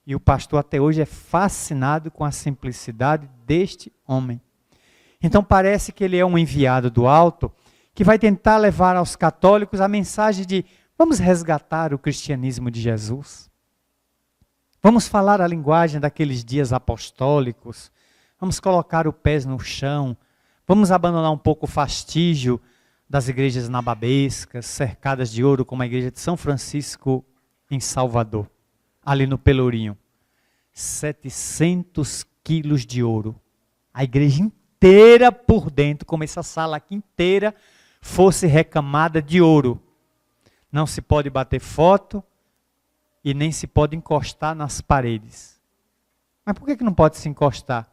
E o pastor até hoje é fascinado com a simplicidade deste homem. Então parece que ele é um enviado do alto que vai tentar levar aos católicos a mensagem de: vamos resgatar o cristianismo de Jesus. Vamos falar a linguagem daqueles dias apostólicos. Vamos colocar o pé no chão. Vamos abandonar um pouco o fastígio das igrejas nababescas, cercadas de ouro, como a igreja de São Francisco em Salvador, ali no Pelourinho. 700 quilos de ouro. A igreja inteira por dentro, como essa sala aqui inteira, fosse recamada de ouro. Não se pode bater foto, e nem se pode encostar nas paredes. Mas por que não pode se encostar?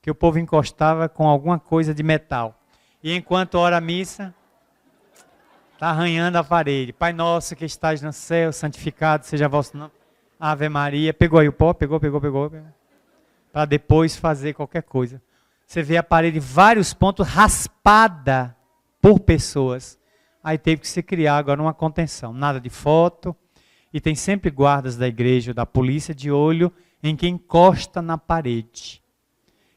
Que o povo encostava com alguma coisa de metal. E enquanto ora a missa, está arranhando a parede. Pai nosso que estás no céu, santificado seja vosso nome. Ave Maria. Pegou aí o pó? Pegou. Para depois fazer qualquer coisa. Você vê a parede em vários pontos raspada por pessoas. Aí teve que se criar agora uma contenção. Nada de foto. E tem sempre guardas da igreja, da polícia, de olho em quem encosta na parede.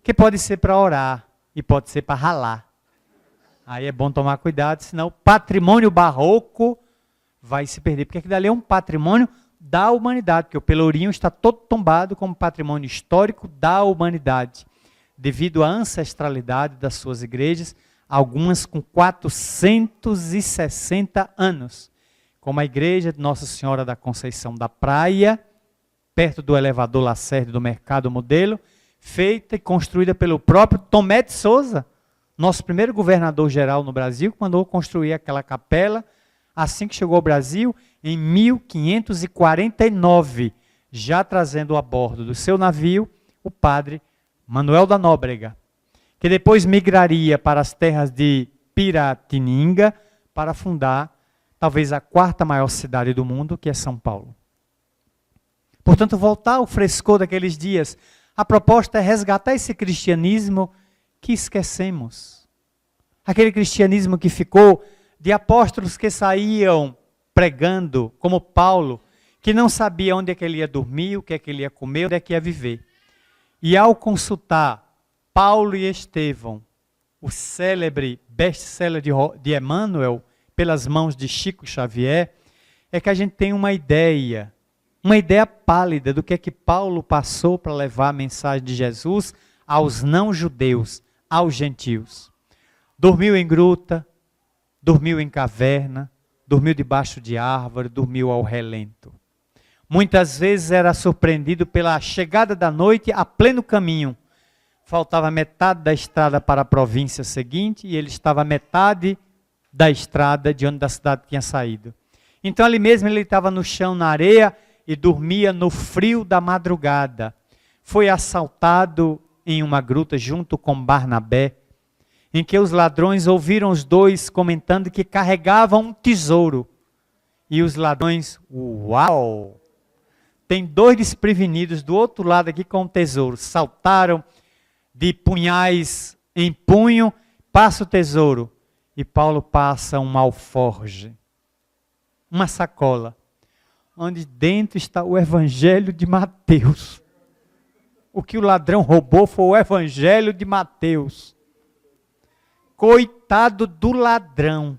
Que pode ser para orar e pode ser para ralar. Aí é bom tomar cuidado, senão o patrimônio barroco vai se perder. Porque aquilo ali é um patrimônio da humanidade, porque o Pelourinho está todo tombado como patrimônio histórico da humanidade, devido à ancestralidade das suas igrejas, algumas com 460 anos, como a igreja de Nossa Senhora da Conceição da Praia, perto do elevador Lacerda do Mercado Modelo, feita e construída pelo próprio Tomé de Souza, nosso primeiro governador-geral no Brasil, que mandou construir aquela capela, assim que chegou ao Brasil, em 1549, já trazendo a bordo do seu navio o padre Manuel da Nóbrega, que depois migraria para as terras de Piratininga para fundar talvez a quarta maior cidade do mundo, que é São Paulo. Portanto, voltar ao frescor daqueles dias, a proposta é resgatar esse cristianismo que esquecemos. Aquele cristianismo que ficou de apóstolos que saíam pregando, como Paulo, que não sabia onde é que ele ia dormir, o que é que ele ia comer, onde é que ia viver. E ao consultar Paulo e Estevão, o célebre best-seller de Emmanuel, pelas mãos de Chico Xavier, é que a gente tem uma ideia pálida do que é que Paulo passou para levar a mensagem de Jesus aos não-judeus, aos gentios. Dormiu em gruta, dormiu em caverna, dormiu debaixo de árvore, dormiu ao relento. Muitas vezes era surpreendido pela chegada da noite a pleno caminho. Faltava metade da estrada para a província seguinte e ele estava a metade da estrada de onde da cidade tinha saído. Então ali mesmo ele estava no chão, na areia, e dormia no frio da madrugada. Foi assaltado em uma gruta junto com Barnabé, em que os ladrões ouviram os dois comentando que carregavam um tesouro. E os ladrões, uau! Tem dois desprevenidos do outro lado aqui com um tesouro. Saltaram de punhais em punho, passa o tesouro. E Paulo passa um alforge, uma sacola, onde dentro está o Evangelho de Mateus. O que o ladrão roubou foi o Evangelho de Mateus. Coitado do ladrão,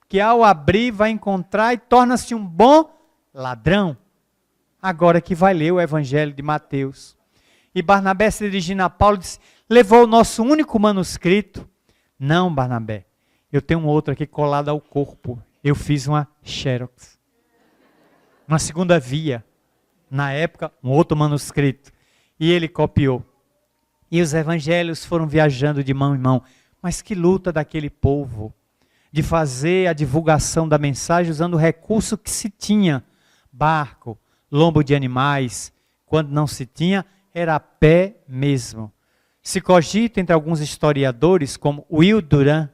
que ao abrir vai encontrar e torna-se um bom ladrão. Agora que vai ler o Evangelho de Mateus. E Barnabé, se dirigindo a Paulo, disse: levou o nosso único manuscrito? Não, Barnabé, eu tenho um outro aqui colado ao corpo. Eu fiz uma xerox. Uma segunda via. Na época, um outro manuscrito. E ele copiou. E os evangelhos foram viajando de mão em mão. Mas que luta daquele povo de fazer a divulgação da mensagem usando o recurso que se tinha. Barco, lombo de animais. Quando não se tinha, era a pé mesmo. Se cogita entre alguns historiadores, como Will Durant,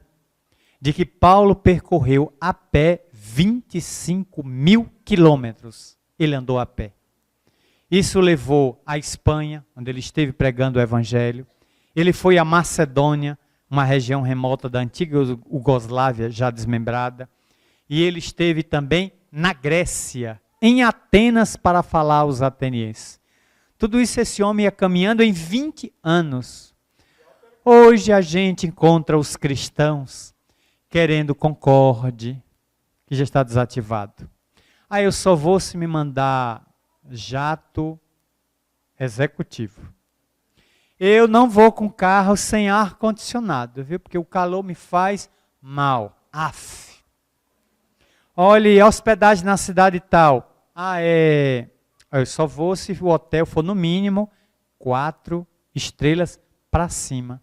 de que Paulo percorreu a pé 25.000 quilômetros. Ele andou a pé. Isso levou à Espanha, onde ele esteve pregando o Evangelho. Ele foi à Macedônia, uma região remota da antiga Iugoslávia, já desmembrada. E ele esteve também na Grécia, em Atenas, para falar aos atenienses. Tudo isso esse homem ia caminhando em 20 anos. Hoje a gente encontra os cristãos querendo Concorde, que já está desativado. Eu só vou se me mandar jato executivo. Eu não vou com carro sem ar-condicionado, viu? Porque o calor me faz mal. Aff. Olhe, hospedagem na cidade tal. Eu só vou se o hotel for no mínimo 4 estrelas para cima.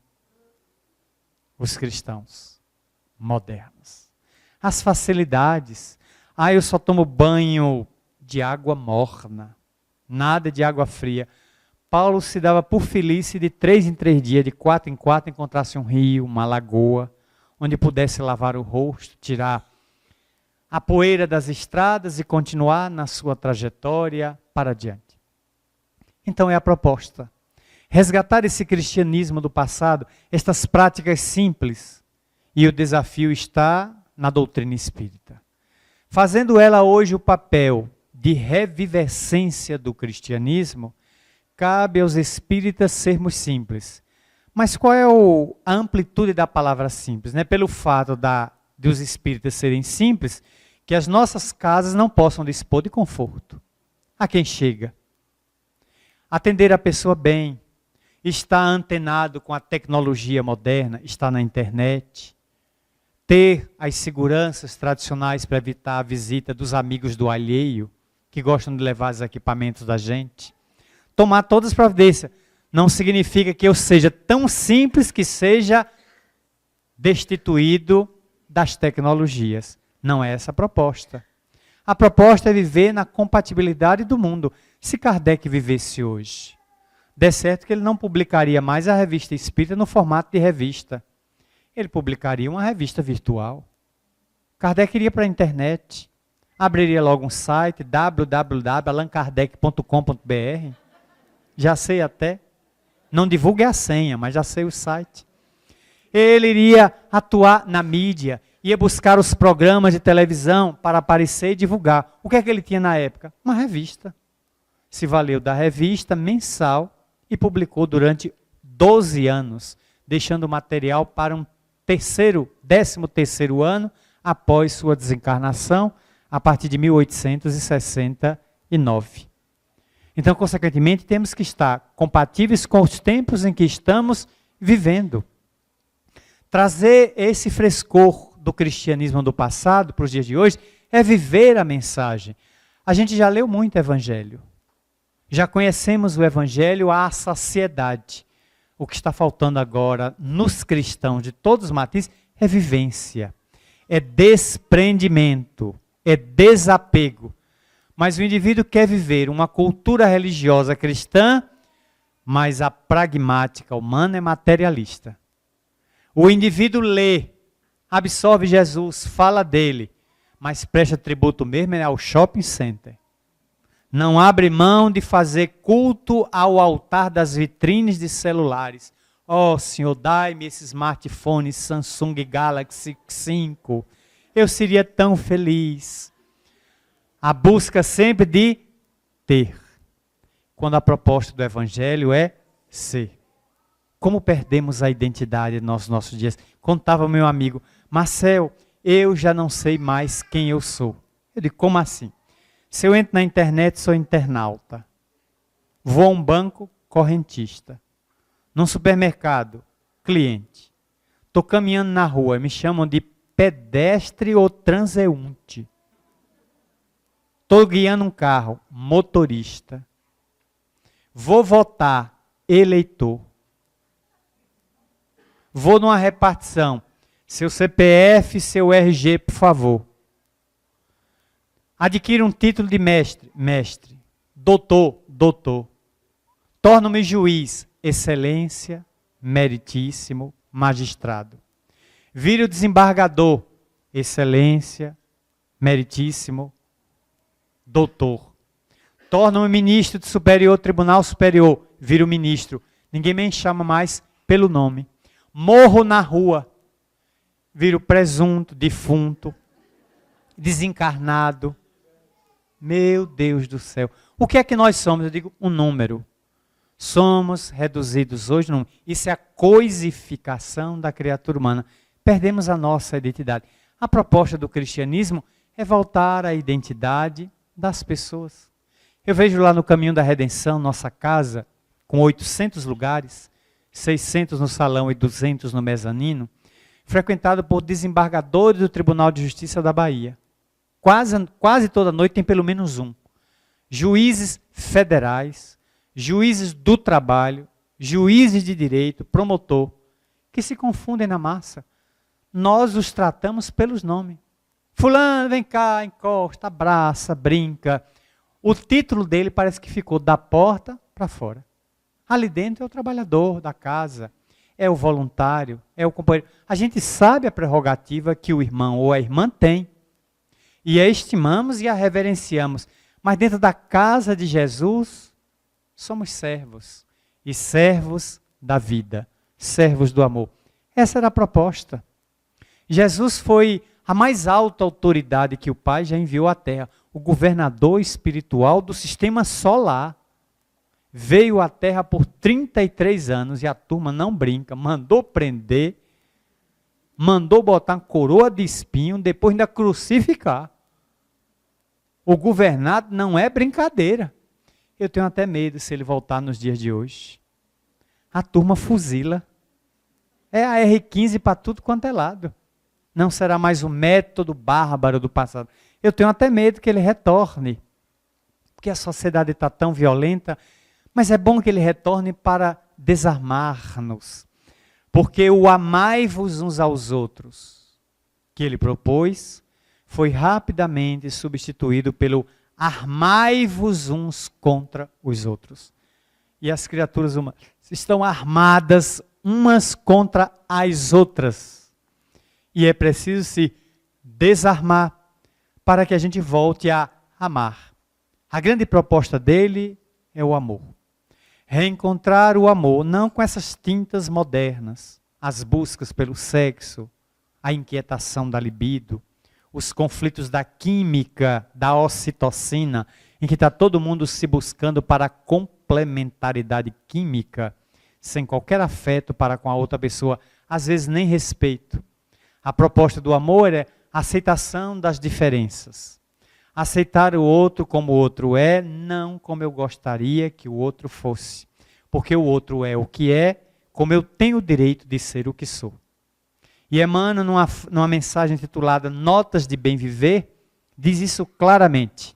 Os cristãos modernos. As facilidades. Eu só tomo banho de água morna, nada de água fria. Paulo se dava por feliz se de 3 em 3 dias, de 4 em 4, encontrasse um rio, uma lagoa, onde pudesse lavar o rosto, tirar a poeira das estradas e continuar na sua trajetória para diante. Então é a proposta. Resgatar esse cristianismo do passado, estas práticas simples, e o desafio está na doutrina espírita. Fazendo ela hoje o papel de revivescência do cristianismo, cabe aos espíritas sermos simples. Mas qual é a amplitude da palavra simples? Não é pelo fato de os espíritas serem simples que as nossas casas não possam dispor de conforto. A quem chega. Atender a pessoa bem, estar antenado com a tecnologia moderna, estar na internet, ter as seguranças tradicionais para evitar a visita dos amigos do alheio, que gostam de levar os equipamentos da gente. Tomar todas as providências. Não significa que eu seja tão simples que seja destituído das tecnologias. Não é essa a proposta. A proposta é viver na compatibilidade do mundo. Se Kardec vivesse hoje, der certo que ele não publicaria mais a revista espírita no formato de revista. Ele publicaria uma revista virtual. Kardec iria para a internet, abriria logo um site, www.alankardec.com.br. Já sei até. Não divulgue a senha, mas já sei o site. Ele iria atuar na mídia, ia buscar os programas de televisão para aparecer e divulgar. O que é que ele tinha na época? Uma revista. Se valeu da revista mensal e publicou durante 12 anos, deixando material para um 13º ano após sua desencarnação, a partir de 1869. Então, consequentemente, temos que estar compatíveis com os tempos em que estamos vivendo. Trazer esse frescor do cristianismo do passado para os dias de hoje é viver a mensagem. A gente já leu muito Evangelho. Já conhecemos o Evangelho à saciedade. O que está faltando agora nos cristãos de todos os matizes é vivência, é desprendimento, é desapego. Mas o indivíduo quer viver uma cultura religiosa cristã, mas a pragmática humana é materialista. O indivíduo lê, absorve Jesus, fala dele, mas presta tributo mesmo ao shopping center. Não abre mão de fazer culto ao altar das vitrines de celulares. Oh, Senhor, dai-me esse smartphone Samsung Galaxy 5. Eu seria tão feliz. A busca sempre de ter. Quando a proposta do Evangelho é ser. Como perdemos a identidade nos nossos dias. Contava meu amigo, Marcel, eu já não sei mais quem eu sou. Eu digo, como assim? Se eu entro na internet, sou internauta. Vou a um banco, correntista. Num supermercado, cliente. Estou caminhando na rua, me chamam de pedestre ou transeunte. Estou guiando um carro, motorista. Vou votar, eleitor. Vou numa repartição. Seu CPF, seu RG, por favor. Adquiro um título de mestre. Doutor. Torno-me juiz, excelência, meritíssimo, magistrado. Viro desembargador, excelência, meritíssimo, doutor. Torno-me ministro de superior, tribunal superior, viro ministro. Ninguém me chama mais pelo nome. Morro na rua, viro presunto, defunto, desencarnado. Meu Deus do céu. O que é que nós somos? Eu digo um número. Somos reduzidos hoje num. Isso é a coisificação da criatura humana. Perdemos a nossa identidade. A proposta do cristianismo é voltar à identidade das pessoas. Eu vejo lá no Caminho da Redenção, nossa casa, com 800 lugares, 600 no salão e 200 no mezanino, frequentado por desembargadores do Tribunal de Justiça da Bahia. Quase toda noite tem pelo menos um. Juízes federais, juízes do trabalho, juízes de direito, promotor, que se confundem na massa. Nós os tratamos pelos nomes. Fulano, vem cá, encosta, abraça, brinca. o título dele parece que ficou da porta para fora. Ali dentro é o trabalhador da casa, é o voluntário, é o companheiro. A gente sabe a prerrogativa que o irmão ou a irmã tem. E a estimamos e a reverenciamos. Mas dentro da casa de Jesus, somos servos. E servos da vida, servos do amor. Essa era a proposta. Jesus foi a mais alta autoridade que o Pai já enviou à Terra. O governador espiritual do sistema solar. Veio à Terra por 33 anos e a turma não brinca. Mandou prender, mandou botar uma coroa de espinho, depois ainda crucificar. O governado não é brincadeira. Eu tenho até medo se ele voltar nos dias de hoje. A turma fuzila. É a R15 para tudo quanto é lado. Não será mais o método bárbaro do passado. Eu tenho até medo que ele retorne. Porque a sociedade está tão violenta. Mas é bom que ele retorne para desarmar-nos. Porque o amai-vos uns aos outros, que ele propôs, foi rapidamente substituído pelo armai-vos uns contra os outros. E as criaturas humanas estão armadas umas contra as outras. E é preciso se desarmar para que a gente volte a amar. A grande proposta dele é o amor. Reencontrar o amor, não com essas tintas modernas, as buscas pelo sexo, a inquietação da libido, os conflitos da química, da ocitocina, em que está todo mundo se buscando para a complementaridade química, sem qualquer afeto para com a outra pessoa, às vezes nem respeito. A proposta do amor é a aceitação das diferenças. Aceitar o outro como o outro é, não como eu gostaria que o outro fosse. Porque o outro é o que é, como eu tenho o direito de ser o que sou. E Emmanuel, numa mensagem titulada Notas de Bem Viver, diz isso claramente,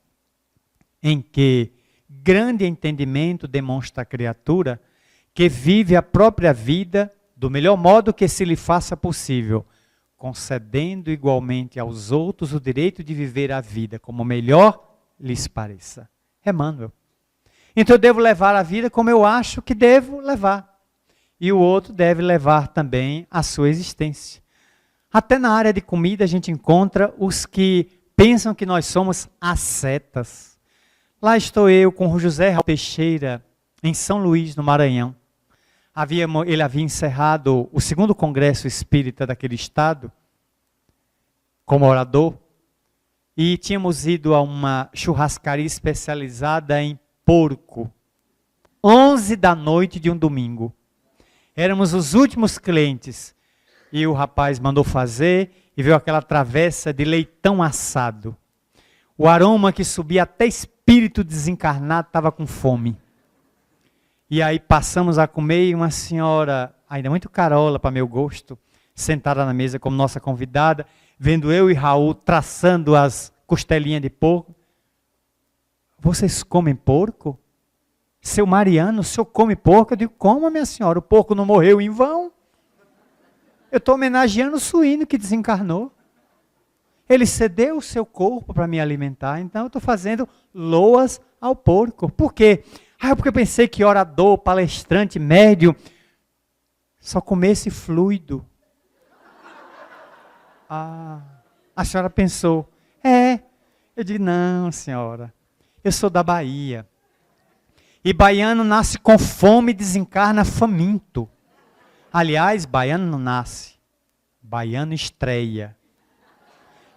em que grande entendimento demonstra a criatura que vive a própria vida do melhor modo que se lhe faça possível, concedendo igualmente aos outros o direito de viver a vida como melhor lhes pareça. Emmanuel. Então eu devo levar a vida como eu acho que devo levar. E o outro deve levar também a sua existência. Até na área de comida a gente encontra os que pensam que nós somos ascetas. Lá estou eu com o José Raul Teixeira, em São Luís, no Maranhão. Ele havia encerrado o 2º Congresso Espírita daquele estado, como orador, e tínhamos ido a uma churrascaria especializada em porco, 11 da noite de um domingo. Éramos os últimos clientes, e o rapaz mandou fazer, e veio aquela travessa de leitão assado. O aroma que subia até espírito desencarnado estava com fome. E aí passamos a comer e uma senhora, ainda muito carola para meu gosto, sentada na mesa como nossa convidada, vendo eu e Raul traçando as costelinhas de porco. Vocês comem porco? Seu Mariano, o senhor come porco? Eu digo, como, minha senhora? O porco não morreu em vão? Eu estou homenageando o suíno que desencarnou. Ele cedeu o seu corpo para me alimentar, então eu estou fazendo loas ao porco. Por quê? Porque eu pensei que orador, palestrante, médium, só comesse fluido. A senhora pensou, eu digo, não senhora, eu sou da Bahia. E baiano nasce com fome e desencarna faminto. Aliás, baiano não nasce, baiano estreia.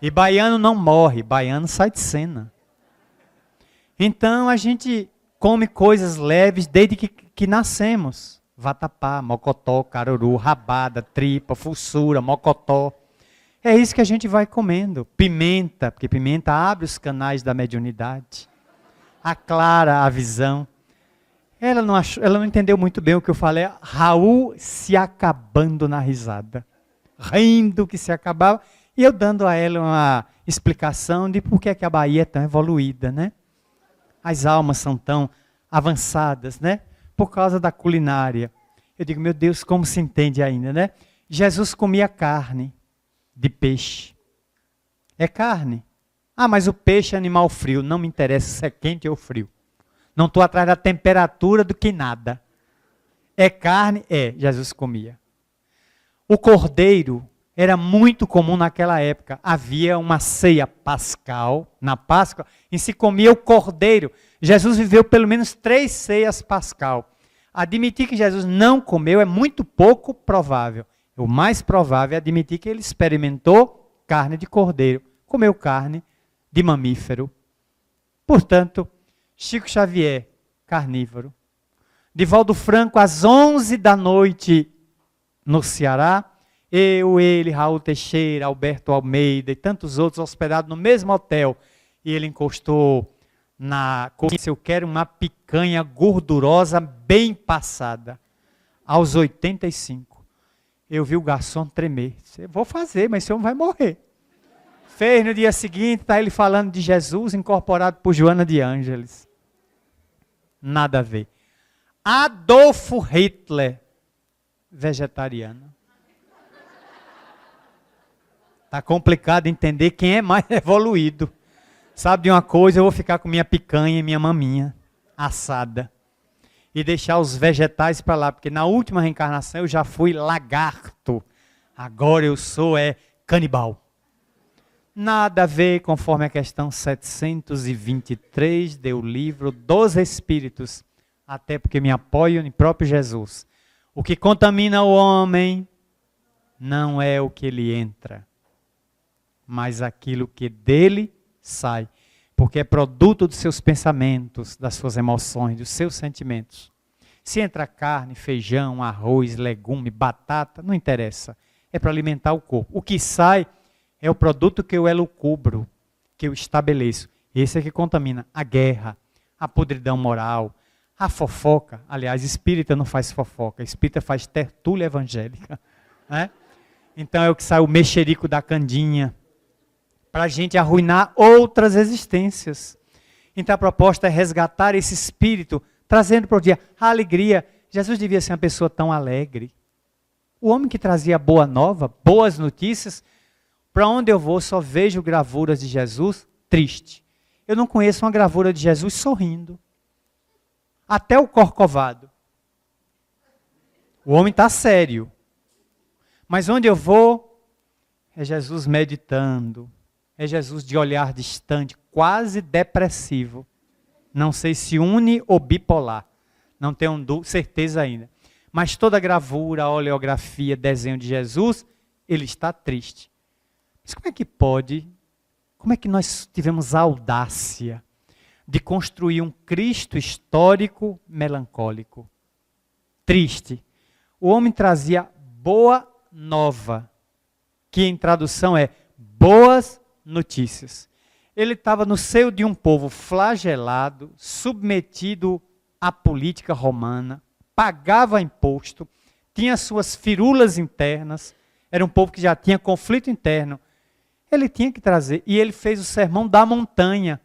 E baiano não morre, baiano sai de cena. Então a gente come coisas leves desde que nascemos. Vatapá, mocotó, caruru, rabada, tripa, fuçura, mocotó. É isso que a gente vai comendo. Pimenta, porque pimenta abre os canais da mediunidade. Aclara a visão. Ela não entendeu muito bem o que eu falei. Raul se acabando na risada. Rindo que se acabava. E eu dando a ela uma explicação de por que a Bahia é tão evoluída, né? As almas são tão avançadas, né? Por causa da culinária. Eu digo, meu Deus, como se entende ainda, né? Jesus comia carne de peixe. É carne? Ah, mas o peixe é animal frio. Não me interessa se é quente ou frio. Não estou atrás da temperatura do que nada. É carne? É. Jesus comia. O cordeiro era muito comum naquela época. Havia uma ceia pascal, na Páscoa, e se comia o cordeiro. Jesus viveu pelo menos 3 ceias pascal. Admitir que Jesus não comeu é muito pouco provável. O mais provável é admitir que ele experimentou carne de cordeiro. Comeu carne de mamífero. Portanto, Chico Xavier, carnívoro. Divaldo Franco, às 11 da noite, no Ceará, eu, ele, Raul Teixeira, Alberto Almeida e tantos outros hospedados no mesmo hotel. E ele encostou na consciência, eu quero uma picanha gordurosa bem passada. Aos 85. Eu vi o garçom tremer. Eu vou fazer, mas esse homem vai morrer. Fez no dia seguinte, está ele falando de Jesus incorporado por Joana de Ângeles. Nada a ver. Adolfo Hitler, vegetariano. Está complicado entender quem é mais evoluído. Sabe de uma coisa, eu vou ficar com minha picanha e minha maminha assada. E deixar os vegetais para lá, porque na última reencarnação eu já fui lagarto. Agora eu sou canibal. Nada a ver, conforme a questão 723 do livro dos Espíritos. Até porque me apoio em próprio Jesus. O que contamina o homem não é o que ele entra, mas aquilo que dele sai. Porque é produto dos seus pensamentos, das suas emoções, dos seus sentimentos. Se entra carne, feijão, arroz, legume, batata, não interessa. É para alimentar o corpo. O que sai é o produto que eu elucubro, que eu estabeleço. Esse é que contamina a guerra, a podridão moral, a fofoca. Aliás, espírita não faz fofoca, espírita faz tertúlia evangélica. Né? Então é o que sai o mexerico da candinha, para a gente arruinar outras existências. Então a proposta é resgatar esse espírito, trazendo para o dia a alegria. Jesus devia ser uma pessoa tão alegre. O homem que trazia boa nova, boas notícias. Para onde eu vou, só vejo gravuras de Jesus triste. Eu não conheço uma gravura de Jesus sorrindo. Até o Corcovado. O homem está sério. Mas onde eu vou, é Jesus meditando. É Jesus de olhar distante, quase depressivo. Não sei se uni ou bipolar. Não tenho certeza ainda. Mas toda gravura, oleografia, desenho de Jesus, ele está triste. Mas como é que pode, como é que nós tivemos a audácia de construir um Cristo histórico melancólico? Triste. O homem trazia boa nova, que em tradução é boas notícias. Ele estava no seio de um povo flagelado, submetido à política romana, pagava imposto, tinha suas firulas internas, era um povo que já tinha conflito interno. Ele tinha que trazer, e ele fez o sermão da montanha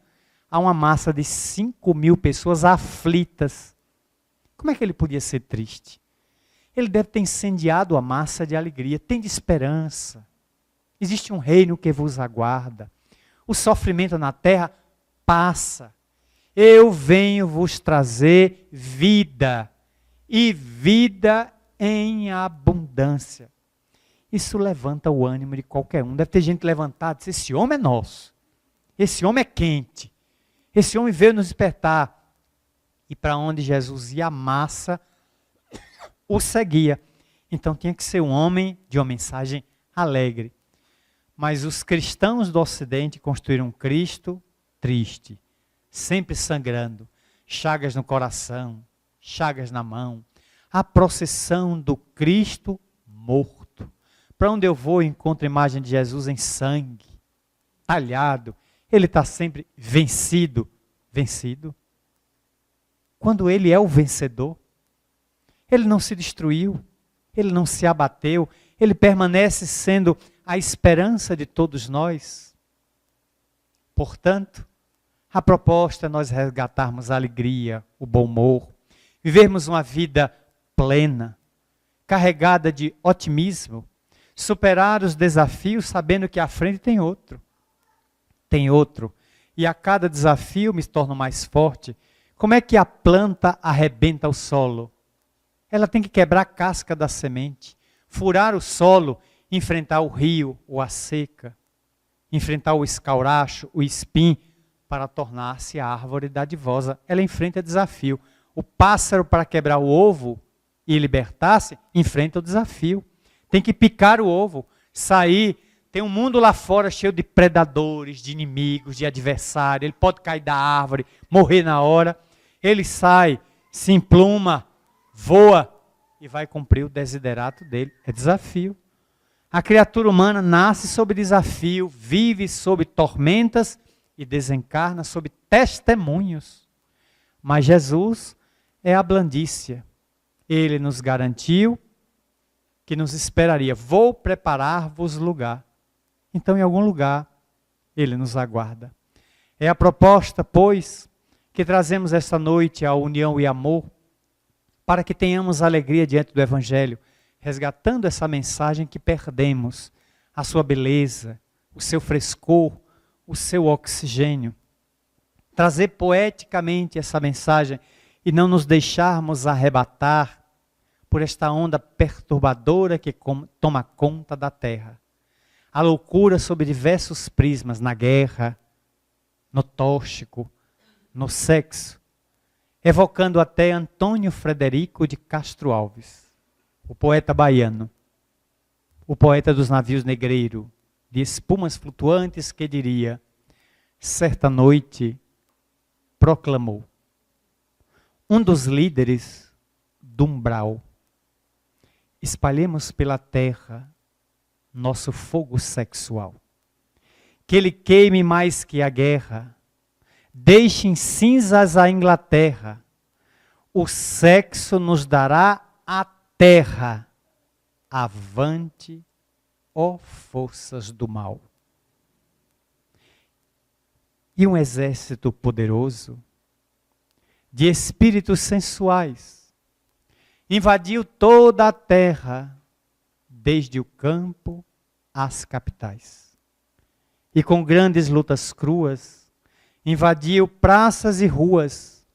a uma massa de 5.000 pessoas aflitas. Como é que ele podia ser triste? Ele deve ter incendiado a massa de alegria, tem de esperança. Existe um reino que vos aguarda. O sofrimento na terra passa. Eu venho vos trazer vida, e vida em abundância. Isso levanta o ânimo de qualquer um. Deve ter gente levantada e dizer, esse homem é nosso. Esse homem é quente. Esse homem veio nos despertar. E para onde Jesus ia, a massa o seguia. Então tinha que ser um homem de uma mensagem alegre. Mas os cristãos do Ocidente construíram um Cristo triste, sempre sangrando, chagas no coração, chagas na mão. A procissão do Cristo morto. Para onde eu vou, eu encontro a imagem de Jesus em sangue, talhado. Ele está sempre vencido. Vencido. Quando ele é o vencedor, ele não se destruiu, ele não se abateu, ele permanece sendo a esperança de todos nós. Portanto, a proposta é nós resgatarmos a alegria, o bom humor, vivermos uma vida plena, carregada de otimismo, superar os desafios sabendo que à frente tem outro. tem outro. E a cada desafio me torno mais forte. Como é que a planta arrebenta o solo? Ela tem que quebrar a casca da semente, furar o solo, enfrentar o rio ou a seca, enfrentar o escauracho, o espinho, para tornar-se a árvore dadivosa. Ela enfrenta desafio. O pássaro, para quebrar o ovo e libertar-se, enfrenta o desafio. Tem que picar o ovo, sair. Tem um mundo lá fora cheio de predadores, de inimigos, de adversários. Ele pode cair da árvore, morrer na hora. Ele sai, se empluma, voa e vai cumprir o desiderato dele. É desafio. A criatura humana nasce sob desafio, vive sob tormentas e desencarna sob testemunhos. Mas Jesus é a blandícia. Ele nos garantiu que nos esperaria. Vou preparar-vos lugar. Então, em algum lugar, Ele nos aguarda. É a proposta, pois, que trazemos esta noite, a união e amor, para que tenhamos alegria diante do Evangelho, resgatando essa mensagem que perdemos, a sua beleza, o seu frescor, o seu oxigênio. Trazer poeticamente essa mensagem e não nos deixarmos arrebatar por esta onda perturbadora que toma conta da terra. A loucura sob diversos prismas, na guerra, no tóxico, no sexo, evocando até Antônio Frederico de Castro Alves, o poeta baiano, o poeta dos navios negreiros, de espumas flutuantes, que diria: certa noite proclamou um dos líderes do umbral: espalhemos pela terra nosso fogo sexual, que ele queime mais que a guerra, deixe em cinzas a Inglaterra, o sexo nos dará a terra, avante, ó forças do mal. E um exército poderoso de espíritos sensuais invadiu toda a terra, desde o campo às capitais. E com grandes lutas cruas, invadiu praças e ruas.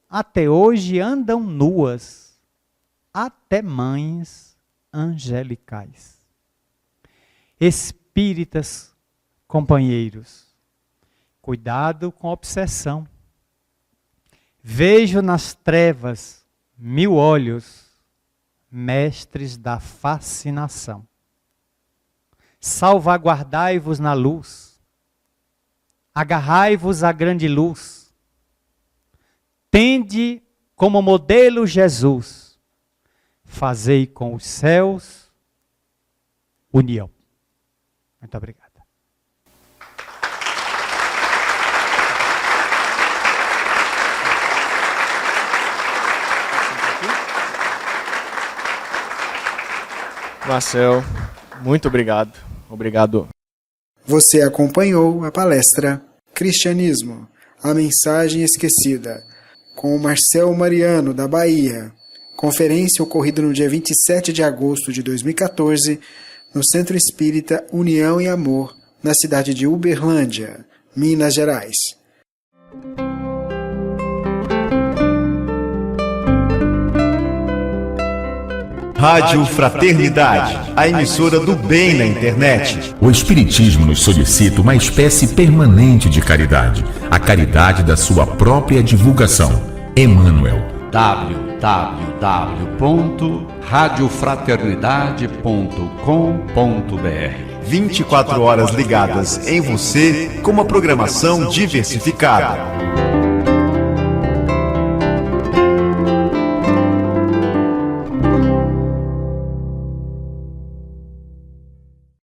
Até hoje andam nuas, até mães angelicais. Espíritas companheiros, cuidado com a obsessão. Vejo nas trevas 1000 olhos, mestres da fascinação. Salvaguardai-vos na luz, agarrai-vos à grande luz, tende como modelo Jesus, fazei com os céus união. Muito obrigado. Marcel, muito obrigado. Obrigado. Você acompanhou a palestra Cristianismo, a mensagem esquecida, com o Marcel Mariano, da Bahia. Conferência ocorrida no dia 27 de agosto de 2014, no Centro Espírita União e Amor, na cidade de Uberlândia, Minas Gerais. Rádio Fraternidade, a emissora do bem na internet. O Espiritismo nos solicita uma espécie permanente de caridade, a caridade da sua própria divulgação. Emmanuel. www.radiofraternidade.com.br 24 horas ligadas em você com uma programação diversificada.